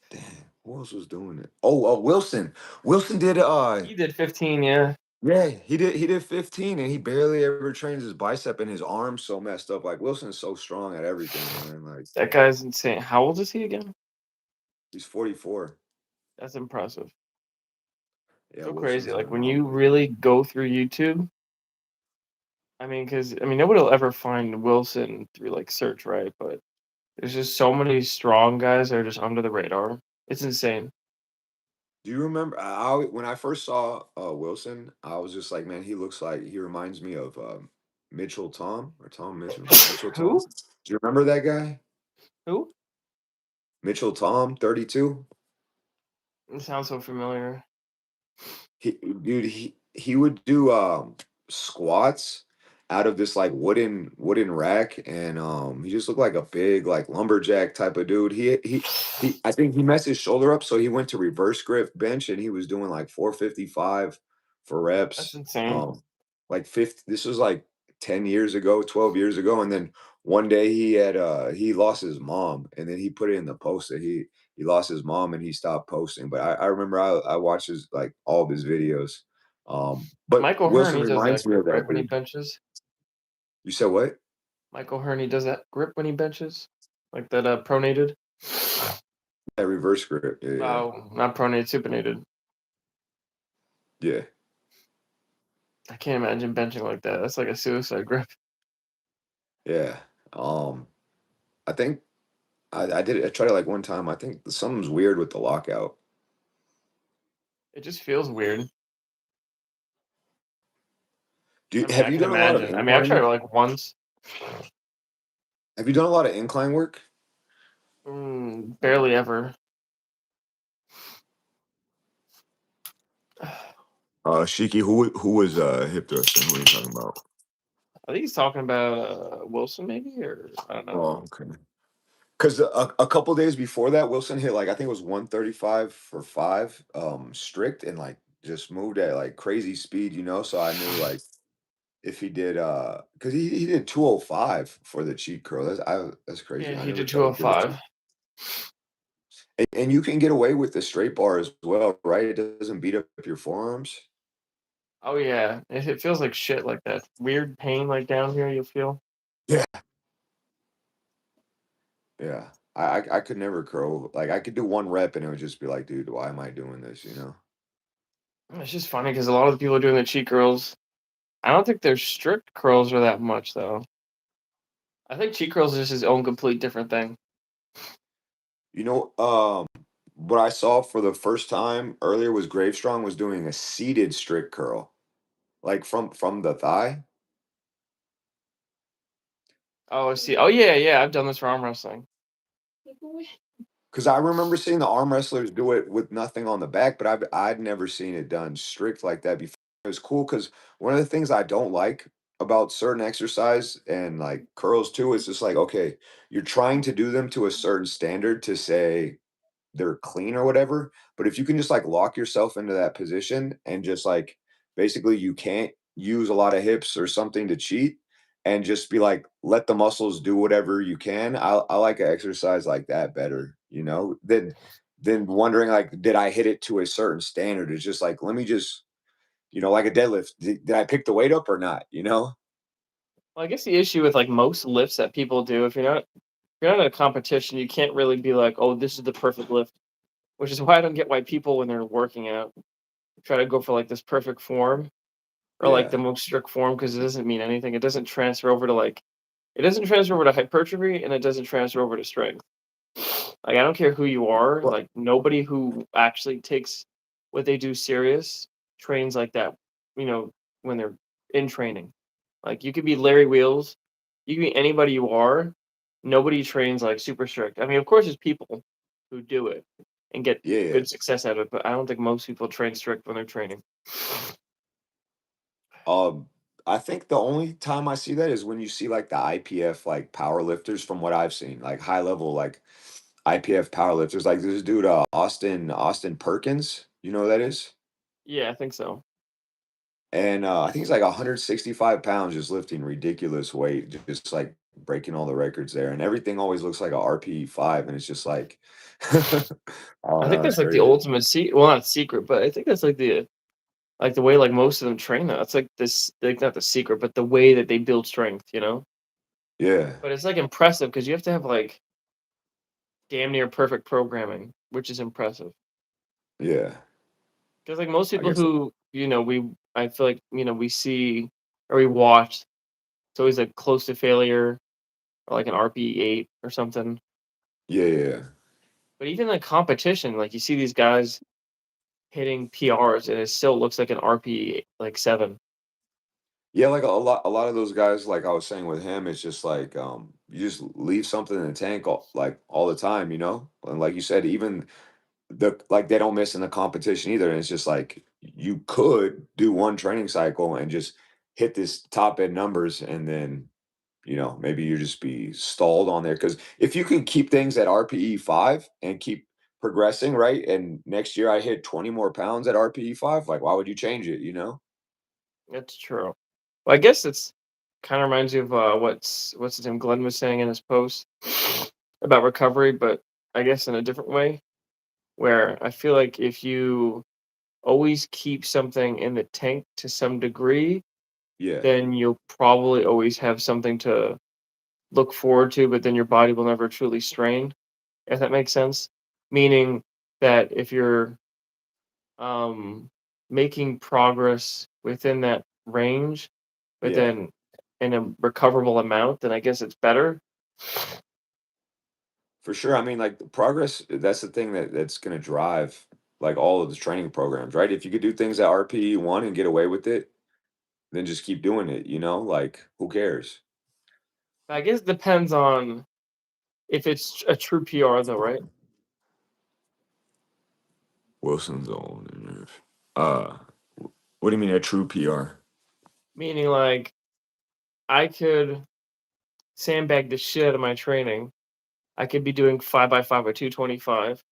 damn, who else was doing it? Oh, Wilson. Wilson did He did 15, yeah. yeah, he did 15 and he barely ever trains his bicep and his arms so messed up. Like Wilson's so strong at everything, man. Like That guy's insane. How old is he again? he's 44. That's impressive. Yeah, So crazy. Wilson's Like when you phenomenal. really go through YouTube, because nobody will ever find Wilson through like search, right? But there's just so many strong guys that are just under the radar. It's insane. Do you remember when I first saw Wilson, I was just like, man, he reminds me of Mitchell Tom or Tom Mitchell. Mitchell Tom. Who? Do you remember that guy? Who? Mitchell Tom, 32. It sounds so familiar. He would do squats out of this like wooden rack and he just looked like a big like lumberjack type of dude. He I think he messed his shoulder up so he went to reverse grip bench and he was doing like 455 for That's reps. insane. Like fifth this was like 10 years ago, 12 years ago, and then one day he lost his mom and then he put it in the post that he lost his mom and he stopped posting. But I remember I watched his like all of his videos. But Michael Wilson Hearn, he does reminds that me of grip, right, that when he dude. benches? You said what? Michael Hearn, he does that grip when he benches? Like that, pronated? That reverse grip. Yeah, yeah. No, not pronated, supinated. Yeah. I can't imagine benching like that. That's like a suicide grip. Yeah. I think I did it. I tried it like one time. I think something's weird with the lockout. It just feels weird. Have I you can done a lot of imagine. I've tried incline? it like once. Have you done a lot of incline work? Barely ever. Shiki, who was hip thrusting? Who are you talking about? I think he's talking about Wilson, maybe, or I don't know. Oh, okay. Because a couple days before that, Wilson hit like I think it was 135 for five, strict and like just moved at like crazy speed, you know. So I knew like if he did, because he did 205 for the cheat curl. That's crazy. Yeah, I he never did thought he'd do it. 205. And you can get away with the straight bar as well, right? It doesn't beat up your forearms. Oh yeah, it feels like shit, like that weird pain like down here you feel. Yeah. Yeah. I could never curl. Like I could do one rep and it would just be like, dude, why am I doing this? You know? It's just funny because a lot of the people doing the cheat curls, I don't think their strict curls are that much though. I think cheat curls is just his own complete different thing. You know, what I saw for the first time earlier was Gravestrong was doing a seated strict curl, like from the thigh. Oh, I see. Oh yeah, yeah. I've done this for arm wrestling. Because I remember seeing the arm wrestlers do it with nothing on the back, but I'd never seen it done strict like that before. It was cool because one of the things I don't like about certain exercise and like curls too is just like, okay, you're trying to do them to a certain standard to say they're clean or whatever. But if you can just like lock yourself into that position and just like basically you can't use a lot of hips or something to cheat and just be like let the muscles do whatever you can. I like an exercise like that better, you know, than wondering like did I hit it to a certain standard? It's just like let me just like a deadlift. Did I pick the weight up or not? You know? Well, I guess the issue with like most lifts that people do, if you're not in a competition, you can't really be like, oh, this is the perfect lift. Which is why I don't get why people when they're working out try to go for like this perfect form or like the Yeah. most strict form because it doesn't mean anything. It doesn't transfer over to like it doesn't transfer over to hypertrophy and it doesn't transfer over to strength. Like I don't care who you are, Well, like nobody who actually takes what they do serious trains like that, you know, when they're in training. Like you could be Larry Wheels, you can be anybody you are. Nobody trains like super strict. I mean, of course, there's people who do it and get yeah. good success out of it, but I don't think most people train strict when they're training. Um, I think the only time I see that is when you see like the IPF like power lifters from what I've seen, like high level like IPF power lifters, like this dude Austin Perkins, you know who that is? Yeah, I think so. And I think he's like 165 pounds just lifting ridiculous weight, just like breaking all the records there. And everything always looks like a RPE 5, and it's just like I don't I think know, it's that's like the crazy. ultimate well, not secret, but I think that's like the way like most of them train now. It's like this like not the secret, but the way that they build strength, you know? Yeah, But it's like impressive because you have to have like damn near perfect programming, which is impressive. yeah. Because like most I people guess who, I feel like, we see or we watch, it's always like close to failure or like an RP8 or something. yeah, yeah. Yeah. But even like competition, like you see these guys hitting PRs and it still looks like an RP like 7. Yeah, like a lot of those guys, like I was saying with him, it's just like you just leave something in the tank all the time, you know? And like you said, even they don't miss in the competition either. And it's just like you could do one training cycle and just hit this top end numbers and then, maybe you just be stalled on there. Cause if you can keep things at RPE 5 and keep progressing, right? And next year I hit 20 more pounds at RPE 5, like why would you change it, you know? That's true. Well, I guess it's kind of reminds you of what's his name Glenn was saying in his post about recovery, but I guess in a different way. Where I feel like if you always keep something in the tank to some degree, Yeah. then you'll probably always have something to look forward to, but then your body will never truly strain, if that makes sense. Meaning that if you're um, making progress within that range, but Yeah. then in a recoverable amount, then I guess it's better. For sure. I mean, like the progress, that's the thing that's gonna drive like all of the training programs, right? If you could do things at RPE 1 and get away with it, then just keep doing it, you know? Like, who cares? I guess it depends on if it's a true PR, though, right? Wilson's on. Uh, what do you mean a true PR? Meaning, like, I could sandbag the shit out of my training I could be doing 5 by 5 or 225,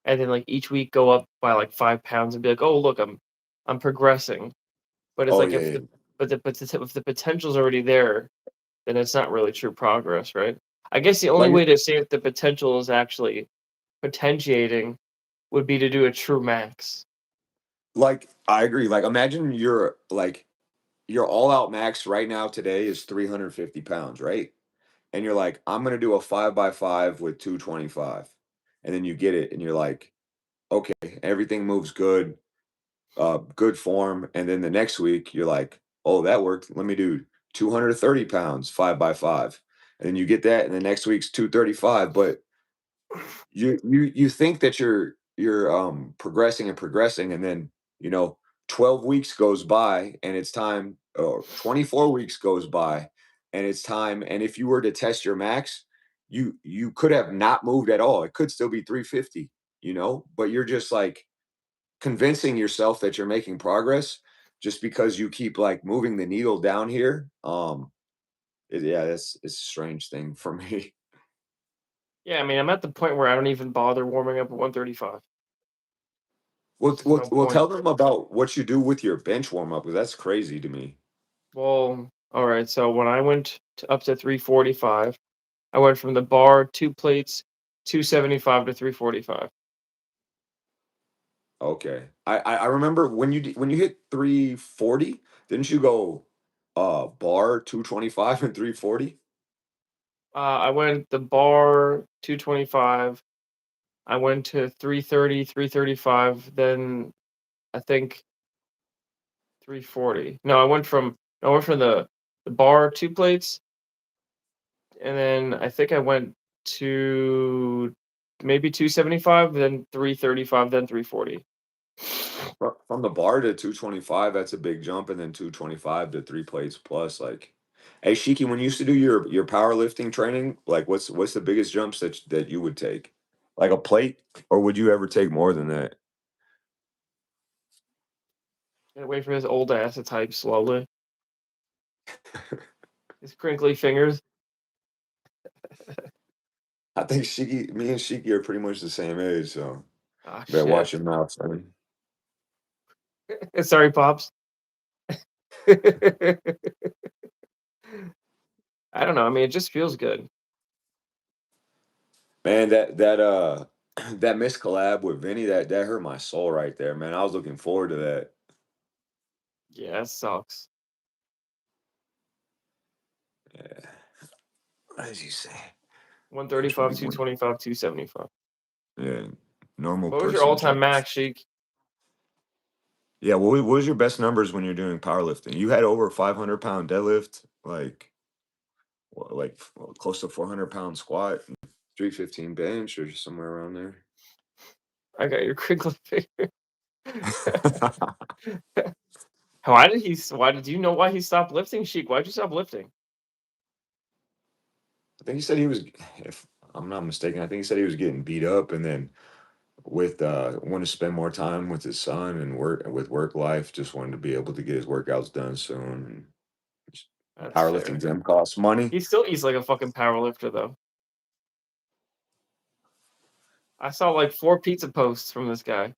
and then, like, each week go up by, like, 5 pounds and be like, "Oh, look, I'm progressing." But it's Oh like yeah, yeah. if the potential's already there, then it's not really true progress, right? I guess the only Like way to say if the potential is actually potentiating would be to do a true max. like I agree. Like imagine your all out max right now today is 350 pounds, right? And you're like, I'm gonna do a 5 by 5 with 225. And then you get it and you're like, okay, everything moves good, good form. And then the next week you're like, oh, that worked. Let me do 230 pounds, 5 by 5. And then you get that, and the next week's 235. But you think that you're progressing and progressing, and then, you know, 12 weeks goes by and it's time, or 24 weeks goes by and it's time, and if you were to test your max, you could have not moved at all. It could still be 350, but you're just like convincing yourself that you're making progress just because you keep like moving the needle down here. Yeah, that's it's a strange thing for me. Yeah, I mean, I'm at the point where I don't even bother warming up at 135. Well, There's well, no well, point. tell them about what you do with your bench warm up, 'cause that's crazy to me. Well, alright, so when I went up to 345, I went from the bar, 2 plates, 275 to 345. Okay. I remember when you hit 340, didn't you go bar 225 and 340? I went the bar 225. I went to 330, 335, then I think 340. I went from the bar 2 plates, and then I think I went to maybe 275, then 335, then 340. From the bar to 225, that's a big jump, and then 225 to 3 plates plus. Like, hey Shiki, when you used to do your powerlifting training, like what's the biggest jumps that you would take? Like a plate, or would you ever take more than that? Gotta wait for his old ass to type slowly. His crinkly fingers. I think me and Shiki are pretty much the same age, so Ah, better watch shit. your mouth, son. Sorry, pops. I don't know, I mean, it just feels good. Man, that that missed collab with Vinny, that hurt my soul right there, man. I was looking forward to that. Yeah, it sucks. Yeah. What does he say? Bench 135, weight one. 225, 275. Yeah. Normal What was your person all-time jump. max, Sheik? Yeah, what was your best numbers when you're doing powerlifting? You had over 500-pound deadlift, like close to 400-pound squat, 315 bench, or just somewhere around there. I got your crinkly finger. Why did you know why he stopped lifting, Sheik? Why'd you stop lifting? I think he said he was, if I'm not mistaken, I think he said he was getting beat up, and then with wanted to spend more time with his son and work life, just wanted to be able to get his workouts done soon. And That's powerlifting fair. gym costs money. He still eats like a fucking power lifter, though. I saw like 4 pizza posts from this guy.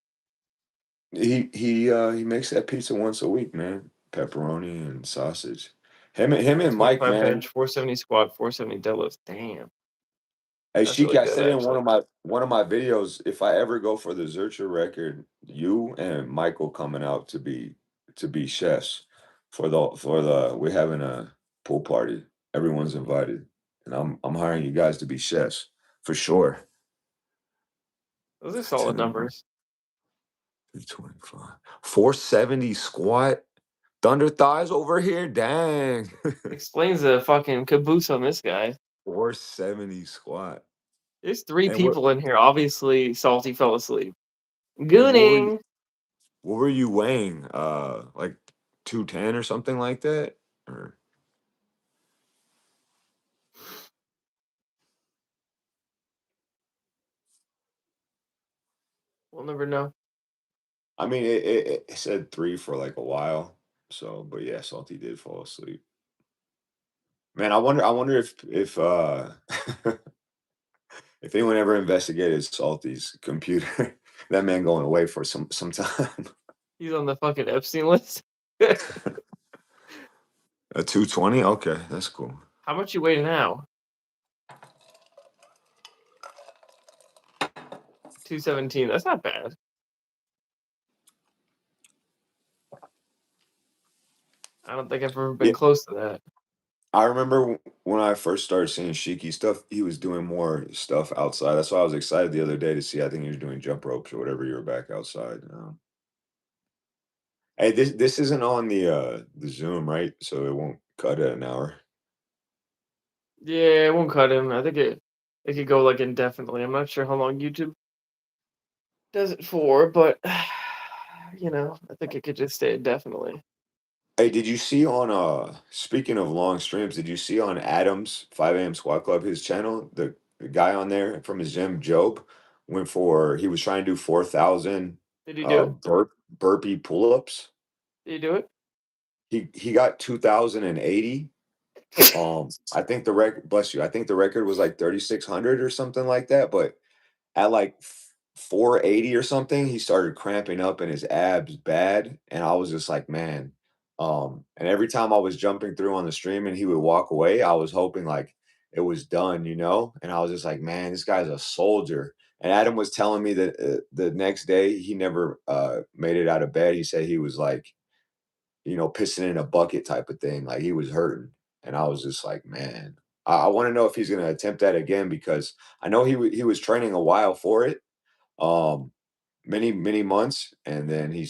He makes that pizza once a week, man. Pepperoni and sausage. Him and Mike, 425 man. bench, 470 squat, 470 deadlifts. Damn, Hey that's Shiki, really I good, said in one actually. of my videos, if I ever go for the Zercher record, you and Michael coming out to be chefs for the we're having a pool party. Everyone's invited, and I'm hiring you guys to be chefs for sure. Those are solid 10, numbers. 325, 470 squat, thunder thighs over here. Dang, Explains the fucking caboose on this guy. 470 squat. There's 3 And what people in here. Obviously, Salty fell asleep. and what were you Gooning. what were you weighing? Like 210 or something like that? Or We'll never know. I mean, it said 3 for like a while. So, but yeah, Salty did fall asleep. Man, I wonder if If anyone ever investigated Salty's computer, that man going away for some time. He's on the fucking Epstein list. A 220? Okay, that's cool. How much you weigh now? 217. That's not bad. I don't think I've ever been Yeah, close to that. I remember when I first started seeing Shiki stuff, he was doing more stuff outside. That's why I was excited the other day to see. I think he was doing jump ropes or whatever. You were back outside. Hey, this isn't on the Zoom, right? So it won't cut at an hour. Yeah, it won't cut him. I think it could go like indefinitely. I'm not sure how long YouTube does it for, but I think it could just stay indefinitely. Hey, did you see on speaking of long streams, did you see on Adam's 5 a.m. Squad Club, his channel, the guy on there from his gym, Job, he was trying to do 4,000 Did he do it? burpee pull-ups. Did he do it? He got 2,080. I think the record, bless you, I think the record was like 3,600 or something like that, but at like 480 or something, he started cramping up in his abs bad, and I was just like, man. And every time I was jumping through on the stream and he would walk away, I was hoping like it was done, you know? And I was just like, man, this guy's a soldier. And Adam was telling me that the next day he never made it out of bed. He said he was like, pissing in a bucket type of thing. Like he was hurting. And I was just like, man, I want to know if he's going to attempt that again because I know he was training a while for it, um, many months, and then he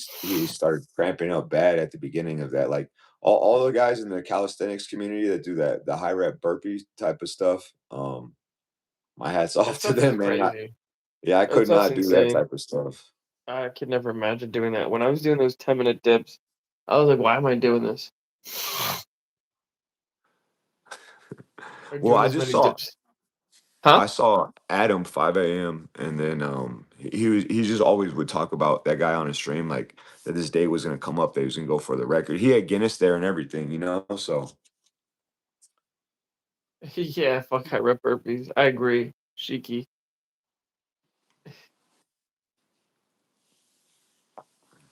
started cramping up bad at the beginning of that. Like all the guys in the calisthenics community that do that the high rep burpee type of stuff. My hats That off to stuff is them, man. crazy. Yeah, I That could stuff's not do that insane. type of stuff. I could never imagine doing that. When I was doing those 10-minute dips, I was like, why am I doing this? Or Well, doing this many dips. I Huh? saw Adam 5 a.m. and then he just always would talk about that guy on his stream like that this day was gonna come up that he was gonna go for the record. He had Guinness there and everything, so Yeah, fuck high rep burpees. I agree. Shiki.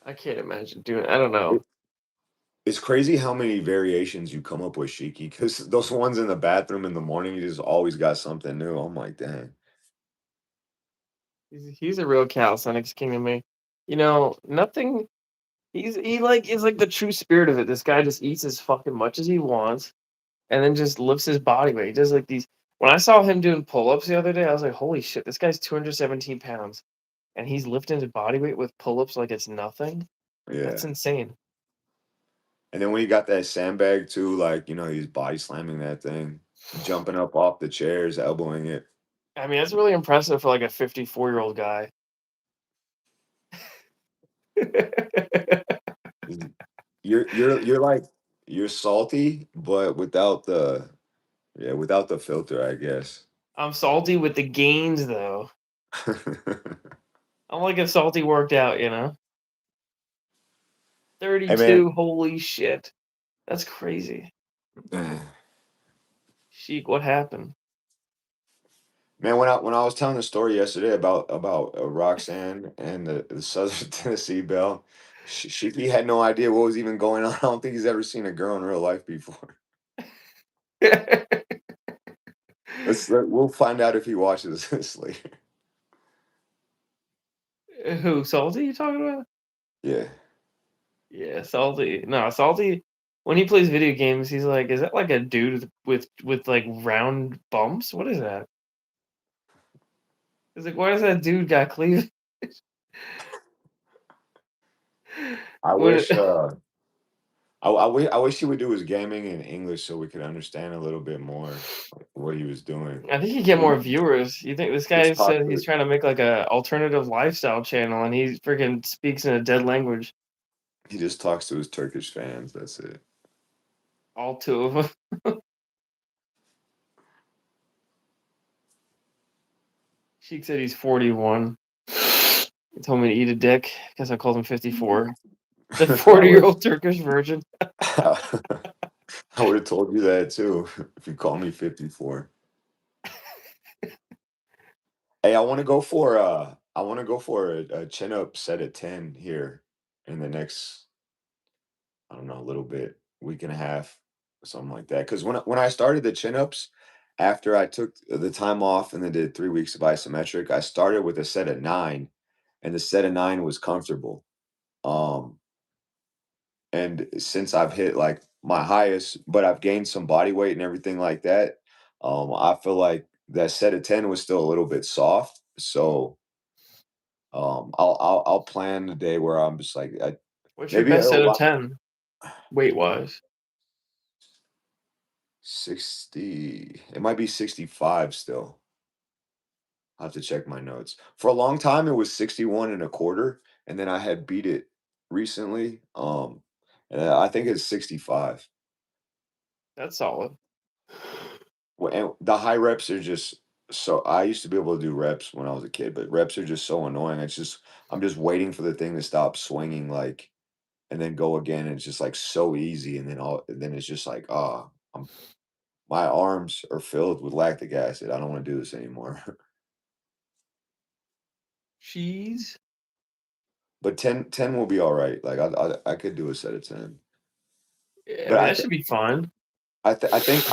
I can't imagine doing it. I don't know. it, it's crazy how many variations you come up with, Shiki, because those ones in the bathroom in the morning, you just always got something new. I'm like, dang. He's a real calisthenics king to me. Nothing. He's like the true spirit of it. This guy just eats as fucking much as he wants, and then just lifts his body weight. He does like these. When I saw him doing pull-ups the other day, I was like, "Holy shit! This guy's 217 pounds, and he's lifting his body weight with pull-ups like it's nothing. That's Yeah. insane." And then when he got that sandbag too, like, he's body slamming that thing, jumping up off the chairs, elbowing it. I mean, that's really impressive for like a 54-year-old guy. You're like you're salty, but without the filter, I guess. I'm salty with the gains, though. I'm like a salty worked out. Hey man, 32. Holy shit, that's crazy. eh, Sheik, what happened? man, when I was telling the story yesterday about Roxanne and the Southern Tennessee Belle, he had no idea what was even going on. I don't think he's ever seen a girl in real life before. We'll find out if he watches this later. Who, salty? You talking about? Yeah. Yeah, salty. No, salty. When he plays video games, he's like, is that like a dude with like round bumps? What is that? It's like, why does that dude got cleavage? I When wish I wish he would do his gaming in English so we could understand a little bit more what he was doing. I think he get more viewers. You think this guy Just talk said he's to trying to make like a alternative lifestyle channel, and he freaking speaks in a dead language. he just talks to his Turkish fans. That's it. All two of them. Sheik said he's 41. He told me to eat a dick because I called him 54. The I would 40-year-old Turkish virgin. I would have told you that too if you called me 54. Hey, I want to go for a chin up set of 10 here in the next, I don't know, a little bit, week and a half, something like that. Because when I started the chin ups, after I took the time off and then did 3 weeks of isometric, I started with a set of 9, and the set of 9 was comfortable. Um, and since I've hit like my highest, but I've gained some body weight and everything like that, I feel like that set of 10 was still a little bit soft. So I'll plan a day where I'm just like What's your maybe a best out of lot 10 weight wise? 60. It might be 65 still. I have to check my notes. For a long time, it was 61 and a quarter, and then I had beat it recently. And I think it's 65. That's solid. Well, and the high reps are just so I used to be able to do reps when I was a kid, but reps are just so annoying. It's just I'm just waiting for the thing to stop swinging, like, and then go again. And it's just like so easy, and then it's just like, my arms are filled with lactic acid. I don't want to do this anymore. Cheese? But ten will be all right. Like I could do a set of 10. Yeah, I But mean, that should be fun. I think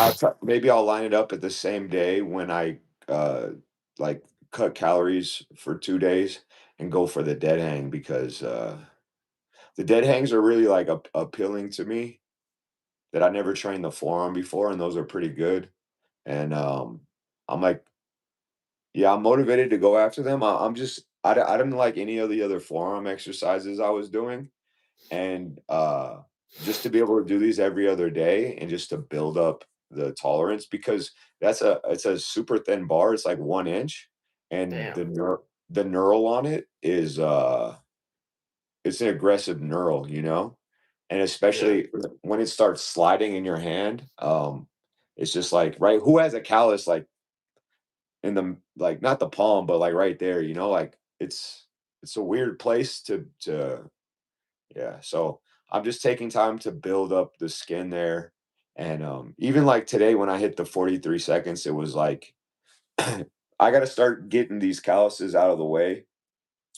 maybe I'll line it up at the same day when I uh like cut calories for 2 days and go for the dead hang because the dead hangs are really like appealing to me that I never trained the forearm before, and those are pretty good. And I'm like, yeah, I'm motivated to go after them. I'm just I didn't like any of the other forearm exercises I was doing, and just to be able to do these every other day and just to build up the tolerance because it's a super thin bar. It's like 1 inch, and Damn. the knurl on it is it's an aggressive knurl, and Yeah. especially when it starts sliding in your hand. It's just like right. Who has a callus like in the like not the palm, but like right there? Like it's a weird place to yeah, so I'm just taking time to build up the skin there, and, even, like, today when I hit the 43 seconds, it was like, I gotta start getting these calluses out of the way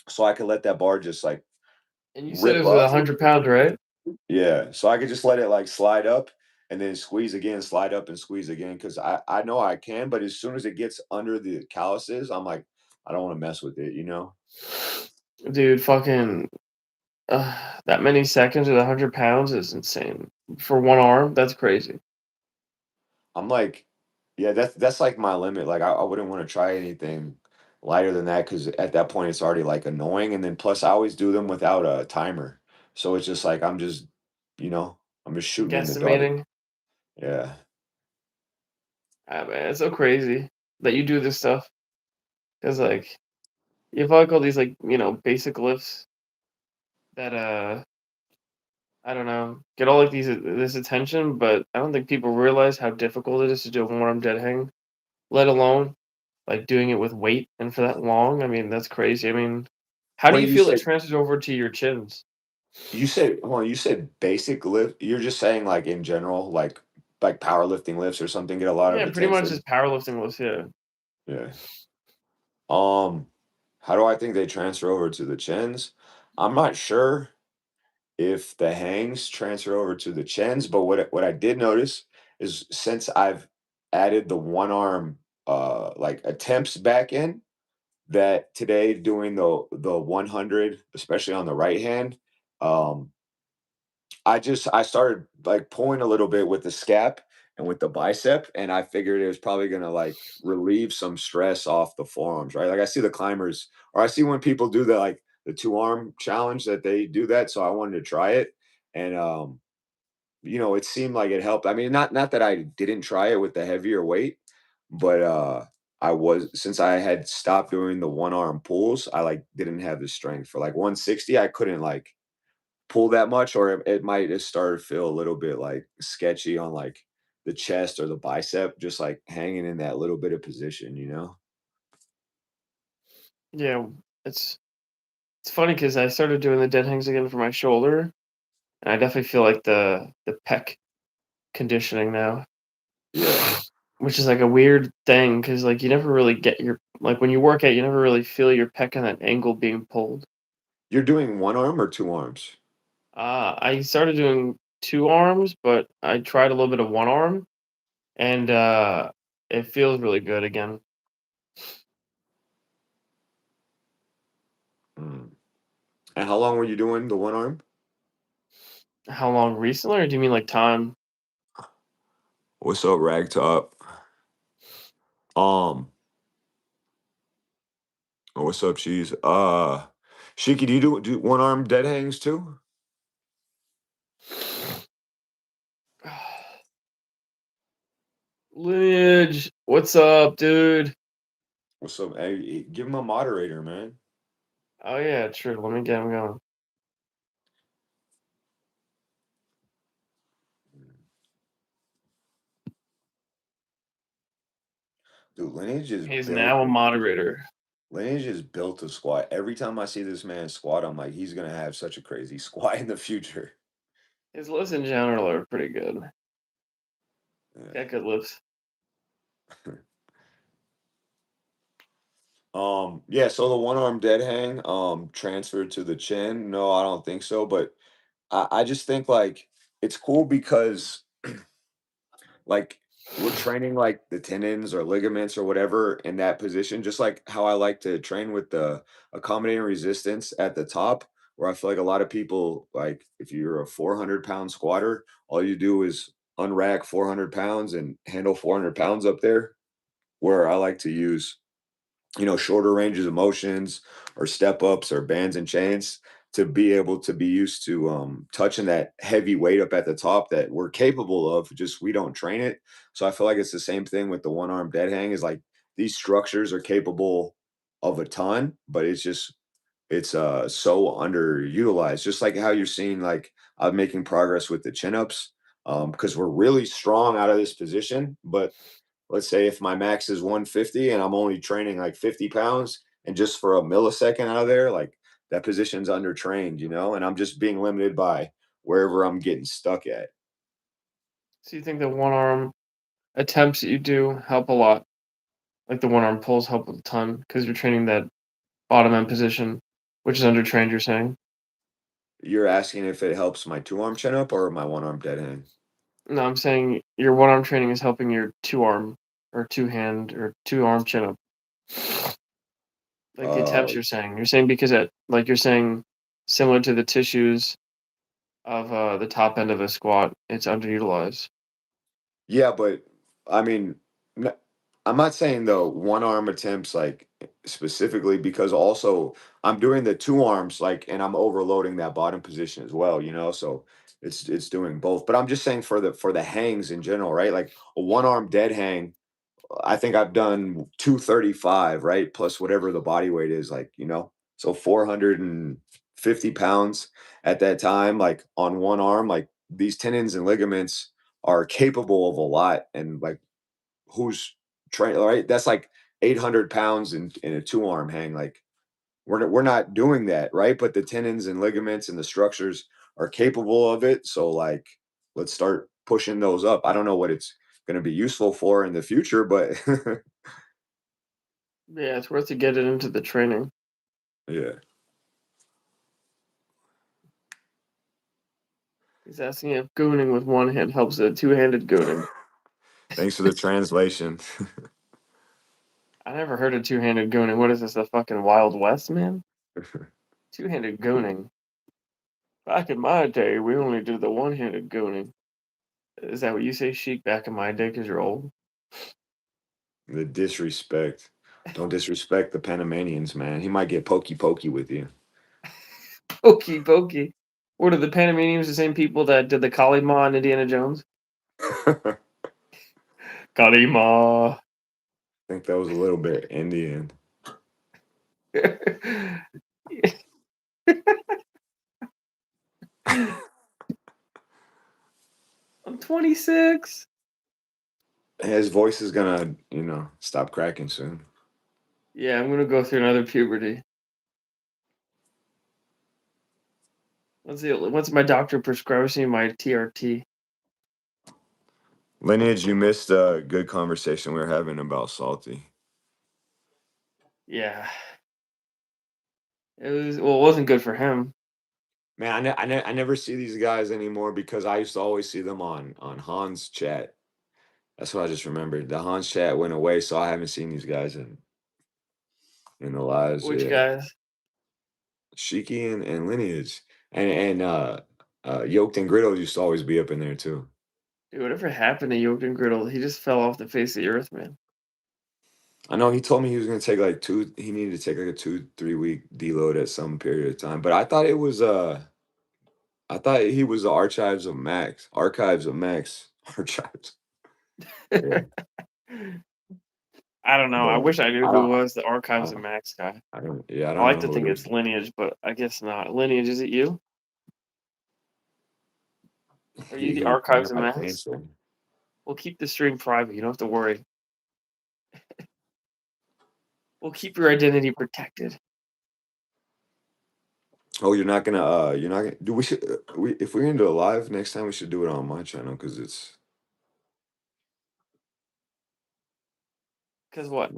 so I can let that bar just, like, And you said it rip was a up. 100 pounds, right? Yeah, so I could just let it, like, slide up and then squeeze again, slide up and squeeze again because I know I can, but as soon as it gets under the calluses, I'm like, I don't wanna mess with it, you know? Dude, fucking that many seconds with 100 pounds is insane. For one arm, that's crazy. I'm like, yeah, that's like my limit. Like I wouldn't want to try anything lighter than that because at that point it's already like annoying. And then plus I always do them without a timer. So it's just like you know, I'm just shooting in the dark. Guesstimating. Yeah. Ah, man, it's so crazy that you do this stuff. Cause like, you have like all these like, basic lifts that, I don't know, get all like this attention, but I don't think people realize how difficult it is to do a one-arm dead hang, let alone, like, doing it with weight and for that long. I mean, that's crazy. I mean, how do Wait, you feel it transfers over to your chins? you said basic lift. You're just saying like in general, like powerlifting lifts or something get a lot of Yeah, pretty much attention. just powerlifting lifts, yeah. Yeah. Um, how do I think they transfer over to the chins? I'm not sure if the hangs transfer over to the chins. But what I did notice is since I've added the one arm like attempts back in, that today doing the 100, especially on the right hand, um, I started like pulling a little bit with the scap and with the bicep, and I figured it was probably gonna like relieve some stress off the forearms, right? Like I see the climbers, or I see when people do the 2 arm challenge that they do that. So I wanted to try it, and it seemed like it helped. I mean, not that I didn't try it with the heavier weight, but I was since I had stopped doing the 1 arm pulls, I like didn't have the strength for like 160. I couldn't like pull that much, or it might have started to feel a little bit like sketchy on like the chest or the bicep, just like hanging in that little bit of position. Yeah, it's it's funny because I started doing the dead hangs again for my shoulder, and I definitely feel like the pec conditioning now. Yeah. which is like a weird thing because like you never really get your like when you work out, you never really feel your pec on that angle being pulled. You're doing one arm or two arms? I started doing two arms, but I tried a little bit of one arm, and it feels really good again. Mm. And how long were you doing the one arm? How long recently, or do you mean like time? What's up, Ragtop? Um, what's up, Cheese? Shiki, do you do one arm dead hangs too? Lineage, what's up, dude? What's up? Hey, give him a moderator, man. Oh yeah, true. Let me get him going. Dude, He's now a moderator. Lineage is built to squat. Every time I see this man squat, I'm like, he's gonna have such a crazy squat in the future. His lifts in general are pretty good. Got good lifts. Yeah. Yeah, so the one arm dead hang, transferred to the chin. No, I don't think so, but I just think like it's cool because like we're training like the tendons or ligaments or whatever in that position, just like how I like to train with the accommodating resistance at the top, where I feel like a lot of people, like if you're a 400-pound squatter, all you do is unrack 400 pounds and handle 400 pounds up there. Where I like to use shorter ranges of motions or step ups or bands and chains to be able to be used to touching that heavy weight up at the top that we're capable of, just we don't train it. So I feel like it's the same thing with the one arm dead hang is like these structures are capable of a ton, but it's so underutilized. Just like how you're seeing like I'm making progress with the chin ups because we're really strong out of this position, but let's say if my max is 150 and I'm only training like 50 pounds and just for a millisecond out of there, like that position's undertrained, and I'm just being limited by wherever I'm getting stuck at. So you think the one arm attempts that you do help a lot? Like the one arm pulls help a ton because you're training that bottom end position, which is undertrained. You're saying? You're asking if it helps my two arm chin up or my one arm dead hang. No, I'm saying your one arm training is helping your two arm or two hand or two arm chin up. Like the Uh, attempts you're saying because it like you're saying similar to the tissues of the top end of a squat, it's underutilized. yeah, but I mean, n- I'm not saying the one arm attempts like specifically because also I'm doing the two arms like and I'm overloading that bottom position as well, so it's doing both. But I'm just saying for the hangs in general, right? Like a one arm dead hang, I think I've done 235, right? Plus whatever the body weight is, like, so 450 pounds at that time, like on one arm, like these tendons and ligaments are capable of a lot. And like, who's trained, right? That's like 800 pounds in a two arm hang. Like, we're not doing that, right? But the tendons and ligaments and the structures are capable of it. So like let's start pushing those up. I don't know what it's going to be useful for in the future, but Yeah, it's worth to get it into the training. yeah. He's asking if gooning with one hand helps the two-handed gooning. Thanks for the translation. I never heard of two-handed gooning. What is this, the fucking Wild West, man? Two-handed gooning. Back in my day, we only did the one-handed gooning. Is that what you say, Sheik? Back in my day, because you're old? The disrespect. Don't disrespect the Panamanians, man. He might get pokey pokey with you. Pokey, pokey. What are the Panamanians the same people that did the Kalima on Indiana Jones? I Kalima. think that was a little bit Indian. I'm 26. His voice is gonna, stop cracking soon. Yeah, I'm gonna go through another puberty. Let's see. Once my doctor prescribes me my TRT. Lineage, you missed a good conversation we were having about Salty. Yeah. It wasn't good for him. Man, I never see these guys anymore because I used to always see them on Hans chat. That's what I just remembered. The Hans chat went away, so I haven't seen these guys in the lives. Which Yeah, guys? Shiki and Lineage and Yoked and Griddle used to always be up in there too. Dude, whatever happened to Yoked and Griddle, he just fell off the face of the earth, man. I know he told me he was gonna take like two. He needed to take like a 2-3 week deload at some period of time, but I thought he was the Archives of Max. Archives of Max. Archives. Yeah. I don't know. I But wish I knew I who don't was the I Archives of don't Max guy. I don't yeah, I I don't like know to who think it is. it's Lineage, but I guess not. Lineage, is it you? Are you the He Archives know of how to Max? answer. We'll keep the stream private. You don't have to worry. We'll keep your identity protected. Oh, you're not gonna do we should we if we're gonna do a live next time we should do it on my channel because Cause what?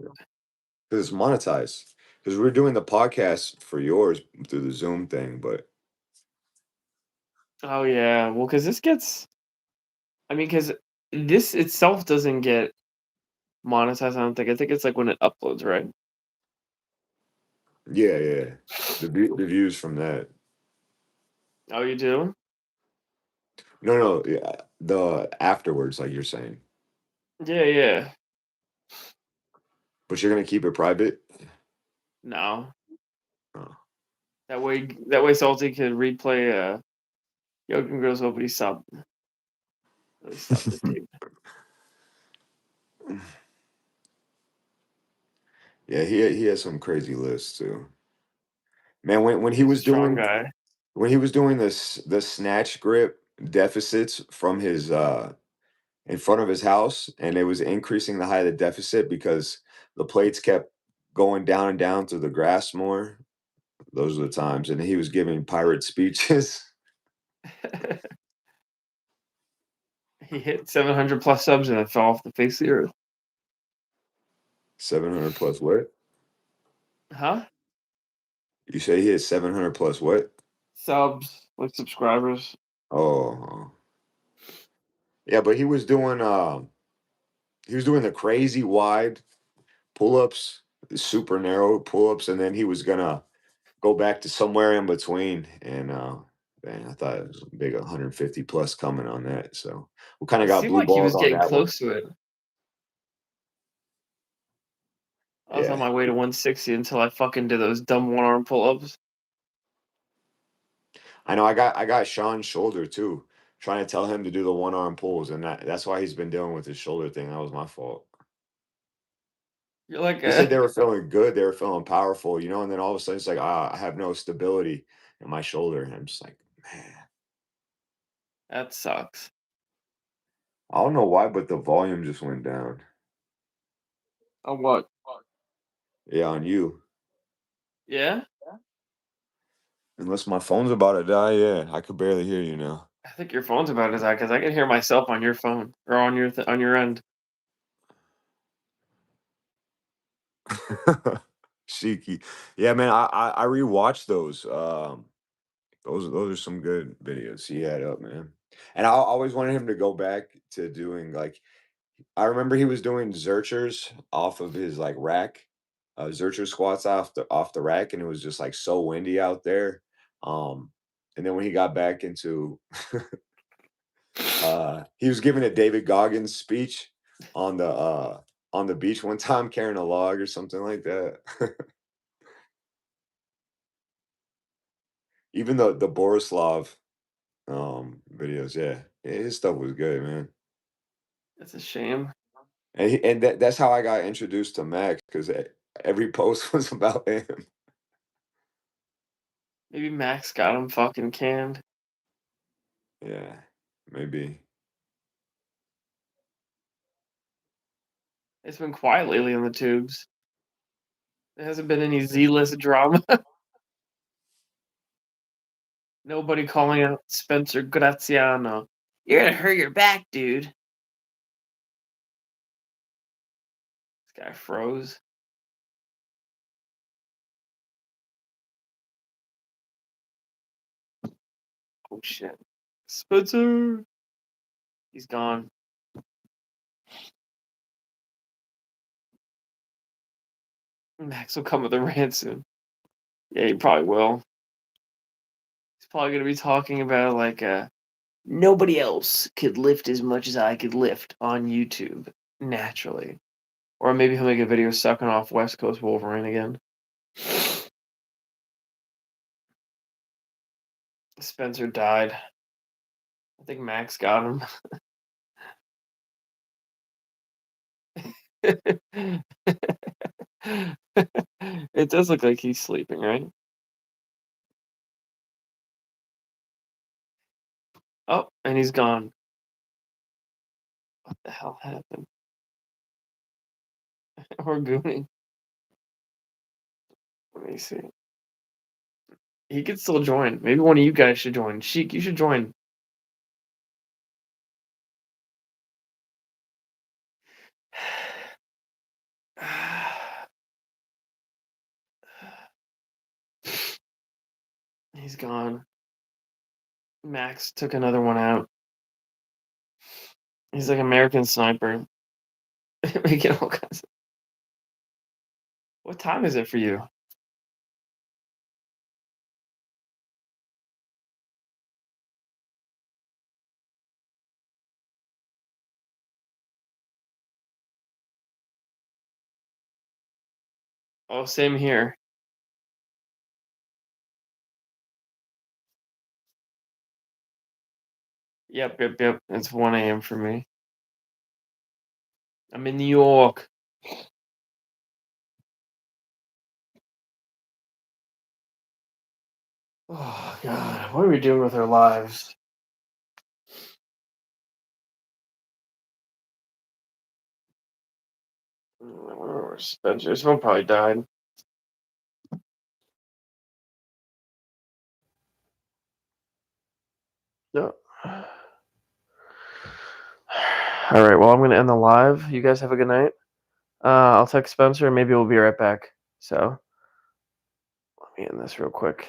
it's monetized. Because we're doing the podcast for yours through the Zoom thing, but Oh yeah. Well, cause this gets. I mean, cause this itself doesn't get monetized. I don't think. I think it's like when it uploads, right? yeah, yeah. The views from that. Oh, you do? No, no, yeah, the afterwards, like you're saying. Yeah, yeah. But you're gonna keep it private? No. Oh. That way, Salty could replay Yogan Girls Opening sub. Really sub the dude. Yeah, he has some crazy lists too. Man, He's a strong guy. when he was doing this the snatch grip deficits from his in front of his house, and it was increasing the height of the deficit because the plates kept going down and down through the grass more. Those are the times, and he was giving pirate speeches. He hit 700 plus subs and it fell off the face of the earth. 700 plus what? Huh? You say he had 700 plus what? Subs, like subscribers. Oh, yeah, but he was doing the crazy wide pull-ups, super narrow pull-ups, and then he was gonna go back to somewhere in between. And man, I thought it was a big 150 plus coming on that. So we kind of It got seemed blue like he was balled on getting that one. close to it. I was on Yeah. my way to 160 until I fucking did those dumb one arm pull ups. I know I got Sean's shoulder too, trying to tell him to do the one arm pulls, and that's why he's been dealing with his shoulder thing. That was my fault. You're like, He said they were feeling good, they were feeling powerful, and then all of a sudden it's like, I have no stability in my shoulder. And I'm just like, man, that sucks. I don't know why, but the volume just went down. On what? Yeah, on you. Yeah? Unless my phone's about to die, yeah, I could barely hear you now. I think your phone's about as high because I can hear myself on your phone or on your end. Shiki. Yeah, man, I rewatched those. Those are some good videos he had up, man. And I always wanted him to go back to doing like I remember he was doing Zerchers off of his like rack, Zercher squats off the rack, and it was just like so windy out there. Um, and then when he got back into he was giving a David Goggins speech on the beach one time carrying a log or something like that. Even the Borislav videos, yeah. Yeah, his stuff was good, man. It's a shame. And that's how I got introduced to Max because every post was about him. Maybe Max got him fucking canned. Yeah, maybe. It's been quiet lately on the tubes. There hasn't been any Z-list drama. Nobody calling out Spencer Graziano. You're gonna hurt your back, dude. This guy froze. Oh shit. Spencer. He's gone. Max will come with a rant soon. Yeah, he probably will. He's probably gonna be talking about like nobody else could lift as much as I could lift on YouTube naturally. Or maybe he'll make a video sucking off West Coast Wolverine again. Spencer died. I think Max got him. It does look like he's sleeping, right? Oh, and he's gone. What the hell happened? Or gooning. Let me see. He could still join. Maybe one of you guys should join. Sheik, you should join. He's gone. Max took another one out. He's like American Sniper. Making all kinds of... What time is it for you? Oh, same here. Yep. It's 1 a.m. for me. I'm in New York. Oh God, what are we doing with our lives? Where was Spencer? Someone probably died. No. All right. Well, I'm gonna end the live. You guys have a good night. I'll text Spencer and maybe we'll be right back. So let me end this real quick.